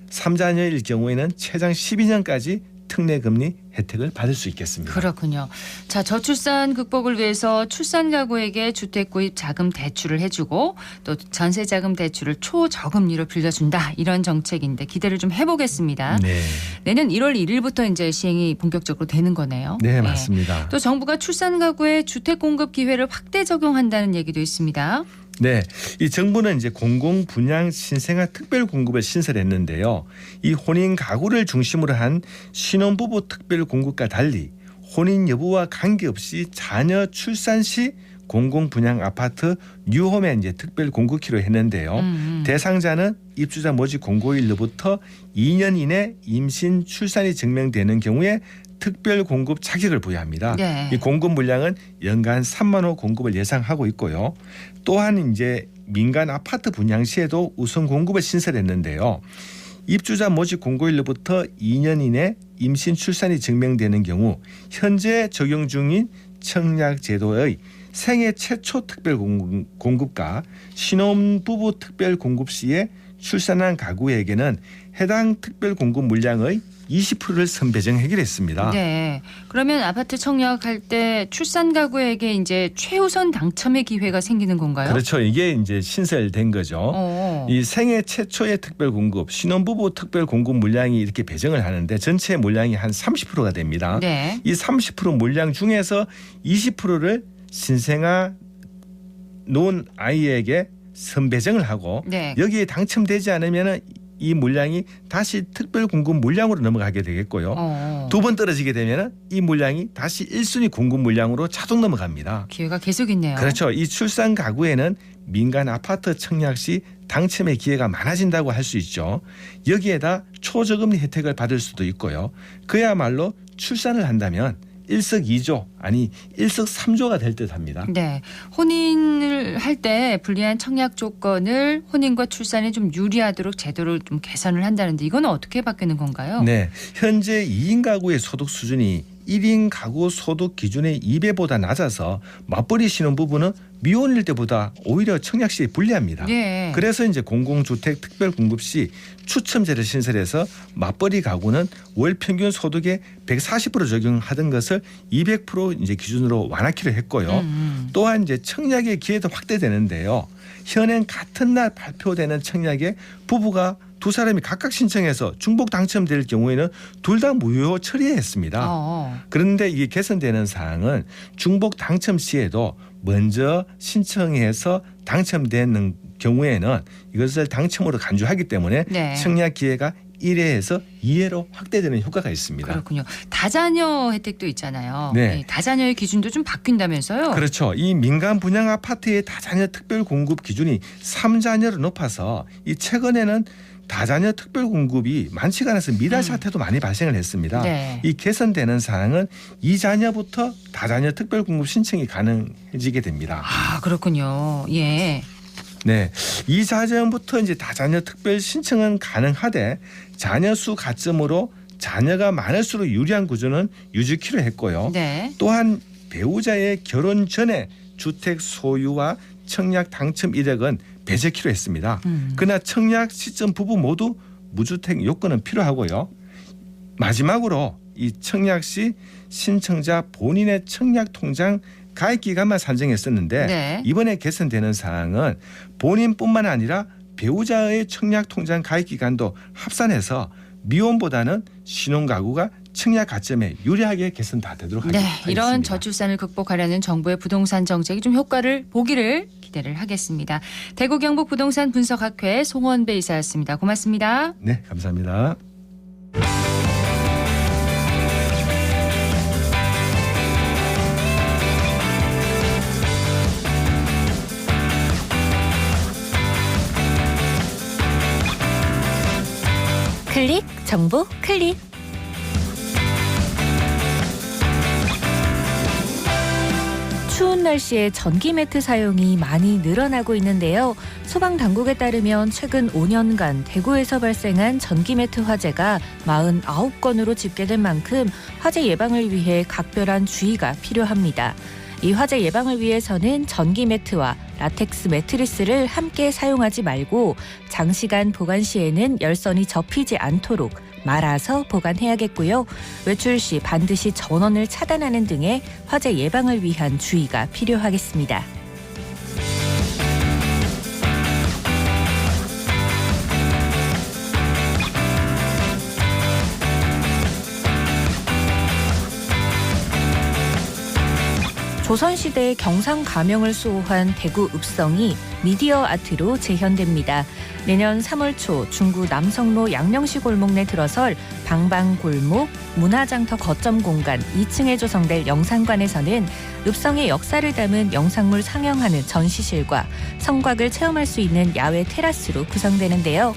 3자녀일 경우에는 최장 12년까지 특례 금리 혜택을 받을 수 있겠습니다. 그렇군요. 자, 저출산 극복을 위해서 출산 가구에게 주택 구입 자금 대출을 해주고 또 전세 자금 대출을 초저금리로 빌려준다 이런 정책인데 기대를 좀 해보겠습니다. 네, 내년 1월 1일부터 이제 시행이 본격적으로 되는 거네요. 네, 맞습니다. 또 정부가 출산 가구에 주택 공급 기회를 확대 적용한다는 얘기도 있습니다. 네, 이 정부는 이제 공공 분양 신생아 특별 공급을 신설했는데요. 이 혼인 가구를 중심으로 한 신혼부부 특별 공급과 달리 혼인 여부와 관계없이 자녀 출산 시 공공 분양 아파트 뉴홈에 이제 특별 공급키로 했는데요. 대상자는 입주자 모집 공고일로부터 2년 이내 임신 출산이 증명되는 경우에 특별 공급 자격을 부여합니다. 네. 이 공급 물량은 연간 3만 호 공급을 예상하고 있고요. 또한 이제 민간 아파트 분양 시에도 우선 공급을 신설했는데요. 입주자 모집 공고일로부터 2년 이내 임신 출산이 증명되는 경우 현재 적용 중인 청약 제도의 생애 최초 특별 공급과 신혼부부 특별 공급 시에 출산한 가구에게는 해당 특별 공급 물량의 20%를 선배정하기로 했습니다. 네. 그러면 아파트 청약할 때 출산 가구에게 이제 최우선 당첨의 기회가 생기는 건가요? 그렇죠. 이게 이제 신설된 거죠. 이 생애 최초의 특별 공급, 신혼부부 특별 공급 물량이 이렇게 배정을 하는데 전체 물량이 한 30%가 됩니다. 네. 이 30% 물량 중에서 20%를 신생아 놓은 아이에게 선배정을 하고 네. 여기에 당첨되지 않으면 이 물량이 다시 특별 공급 물량으로 넘어가게 되겠고요. 두 번 떨어지게 되면 이 물량이 다시 1순위 공급 물량으로 자동 넘어갑니다. 기회가 계속 있네요. 그렇죠. 이 출산 가구에는 민간 아파트 청약 시 당첨의 기회가 많아진다고 할 수 있죠. 여기에다 초저금리 혜택을 받을 수도 있고요. 그야말로 출산을 한다면 일석이조 아니 일석삼조가 될 듯합니다. 네, 혼인을 할 때 불리한 청약 조건을 혼인과 출산에 좀 유리하도록 제도를 좀 개선을 한다는데 이건 어떻게 바뀌는 건가요? 네, 현재 2인 가구의 소득 수준이 1인 가구 소득 기준의 2배보다 낮아서 맞벌이 신혼부부는 미혼일 때보다 오히려 청약 시에 불리합니다. 네. 그래서 이제 공공주택 특별 공급 시 추첨제를 신설해서 맞벌이 가구는 월 평균 소득의 140% 적용하던 것을 200% 이제 기준으로 완화키로 했고요. 또한 이제 청약의 기회도 확대되는데요. 현행 같은 날 발표되는 청약에 부부가 두 사람이 각각 신청해서 중복 당첨될 경우에는 둘 다 무효 처리했습니다. 그런데 이게 개선되는 사항은 중복 당첨 시에도 먼저 신청해서 당첨되는 경우에는 이것을 당첨으로 간주하기 때문에 네. 청약 기회가 1회에서 2회로 확대되는 효과가 있습니다. 그렇군요. 다자녀 혜택도 있잖아요. 네. 다자녀의 기준도 좀 바뀐다면서요? 그렇죠. 이 민간 분양 아파트의 다자녀 특별 공급 기준이 3자녀로 높아서 이 최근에는 다자녀 특별 공급이 많지가 않아서 미달 사태도 많이 발생을 했습니다. 네. 이 개선되는 사항은 2자녀부터 다자녀 특별 공급 신청이 가능해지게 됩니다. 아, 그렇군요. 예. 네, 2자녀부터 이제 다자녀 특별 신청은 가능하되 자녀 수 가점으로 자녀가 많을수록 유리한 구조는 유지키로 했고요. 네. 또한 배우자의 결혼 전에 주택 소유와 청약 당첨 이력은 배제키로 했습니다. 그러나 청약 시점 부부 모두 무주택 요건은 필요하고요. 마지막으로 이 청약 시 신청자 본인의 청약 통장 가입 기간만 산정했었는데 네. 이번에 개선되는 사항은 본인뿐만 아니라 배우자의 청약 통장 가입 기간도 합산해서 미혼보다는 신혼가구가 청약 가점에 유리하게 개선 다 되도록 하겠습니다. 이런 저출산을 극복하려는 정부의 부동산 정책이 좀 효과를 보기를 기대를 하겠습니다. 대구 경북 부동산 분석학회 송원배 이사였습니다. 고맙습니다. 네, 감사합니다. 클릭 정보 클릭. 추운 날씨에 전기 매트 사용이 많이 늘어나고 있는데요. 소방당국에 따르면 최근 5년간 대구에서 발생한 전기 매트 화재가 49건으로 집계된 만큼 화재 예방을 위해 각별한 주의가 필요합니다. 이 화재 예방을 위해서는 전기 매트와 라텍스 매트리스를 함께 사용하지 말고 장시간 보관 시에는 열선이 접히지 않도록 말아서 보관해야겠고요. 외출 시 반드시 전원을 차단하는 등의 화재 예방을 위한 주의가 필요하겠습니다. 조선시대의 경상 가명을 수호한 대구 읍성이 미디어 아트로 재현됩니다. 내년 3월 초 중구 남성로 양령시 골목 내 들어설 방방골목 문화장터 거점 공간 2층에 조성될 영상관에서는 읍성의 역사를 담은 영상물 상영하는 전시실과 성곽을 체험할 수 있는 야외 테라스로 구성되는데요.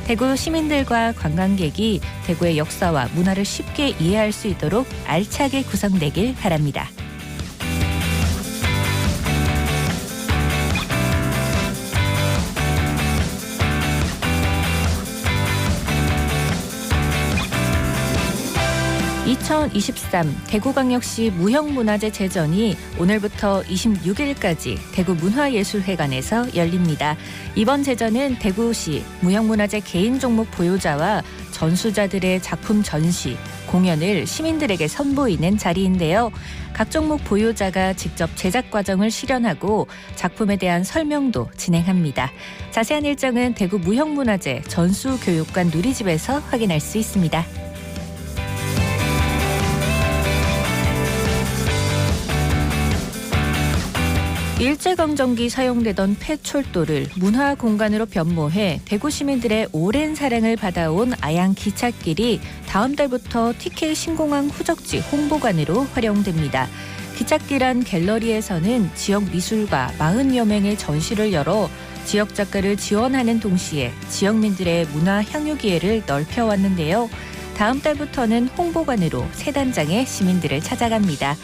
대구 시민들과 관광객이 대구의 역사와 문화를 쉽게 이해할 수 있도록 알차게 구성되길 바랍니다. 2023 대구광역시 무형문화재 제전이 오늘부터 26일까지 대구문화예술회관에서 열립니다. 이번 제전은 대구시 무형문화재 개인 종목 보유자와 전수자들의 작품 전시, 공연을 시민들에게 선보이는 자리인데요. 각 종목 보유자가 직접 제작 과정을 실현하고 작품에 대한 설명도 진행합니다. 자세한 일정은 대구 무형문화재 전수교육관 누리집에서 확인할 수 있습니다. 일제강점기 사용되던 폐철도를 문화공간으로 변모해 대구 시민들의 오랜 사랑을 받아온 아양 기찻길이 다음 달부터 TK 신공항 후적지 홍보관으로 활용됩니다. 기찻길 안 갤러리에서는 지역 미술가 40여 명의 전시를 열어 지역 작가를 지원하는 동시에 지역민들의 문화 향유 기회를 넓혀왔는데요. 다음 달부터는 홍보관으로 새 단장의 시민들을 찾아갑니다.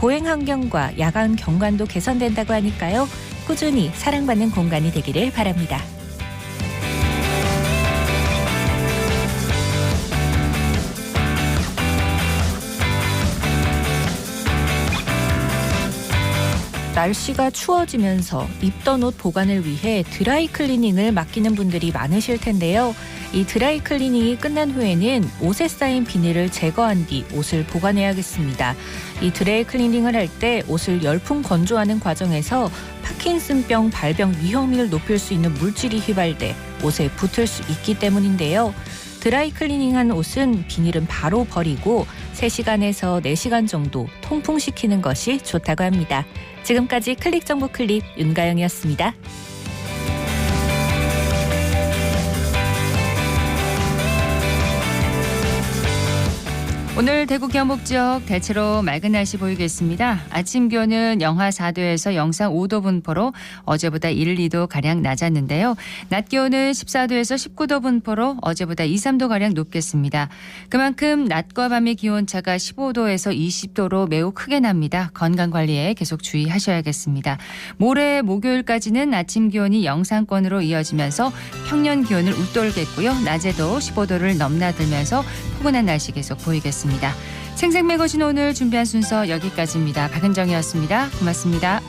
보행 환경과 야간 경관도 개선된다고 하니까요. 꾸준히 사랑받는 공간이 되기를 바랍니다. 날씨가 추워지면서 입던 옷 보관을 위해 드라이 클리닝을 맡기는 분들이 많으실 텐데요. 이 드라이 클리닝이 끝난 후에는 옷에 쌓인 비닐을 제거한 뒤 옷을 보관해야겠습니다. 이 드라이 클리닝을 할 때 옷을 열풍 건조하는 과정에서 파킨슨병 발병 위험을 높일 수 있는 물질이 휘발돼 옷에 붙을 수 있기 때문인데요. 드라이 클리닝한 옷은 비닐은 바로 버리고 3시간에서 4시간 정도 통풍시키는 것이 좋다고 합니다. 지금까지 클릭정보 클립 윤가영이었습니다. 오늘 대구 경북 지역 대체로 맑은 날씨 보이겠습니다. 아침 기온은 영하 4도에서 영상 5도 분포로 어제보다 1, 2도 가량 낮았는데요. 낮 기온은 14도에서 19도 분포로 어제보다 2, 3도 가량 높겠습니다. 그만큼 낮과 밤의 기온차가 15도에서 20도로 매우 크게 납니다. 건강관리에 계속 주의하셔야겠습니다. 모레 목요일까지는 아침 기온이 영상권으로 이어지면서 평년 기온을 웃돌겠고요. 낮에도 15도를 넘나들면서 포근한 날씨 계속 보이겠습니다. 생생매거진 오늘 준비한 순서 여기까지입니다. 박은정이었습니다. 고맙습니다.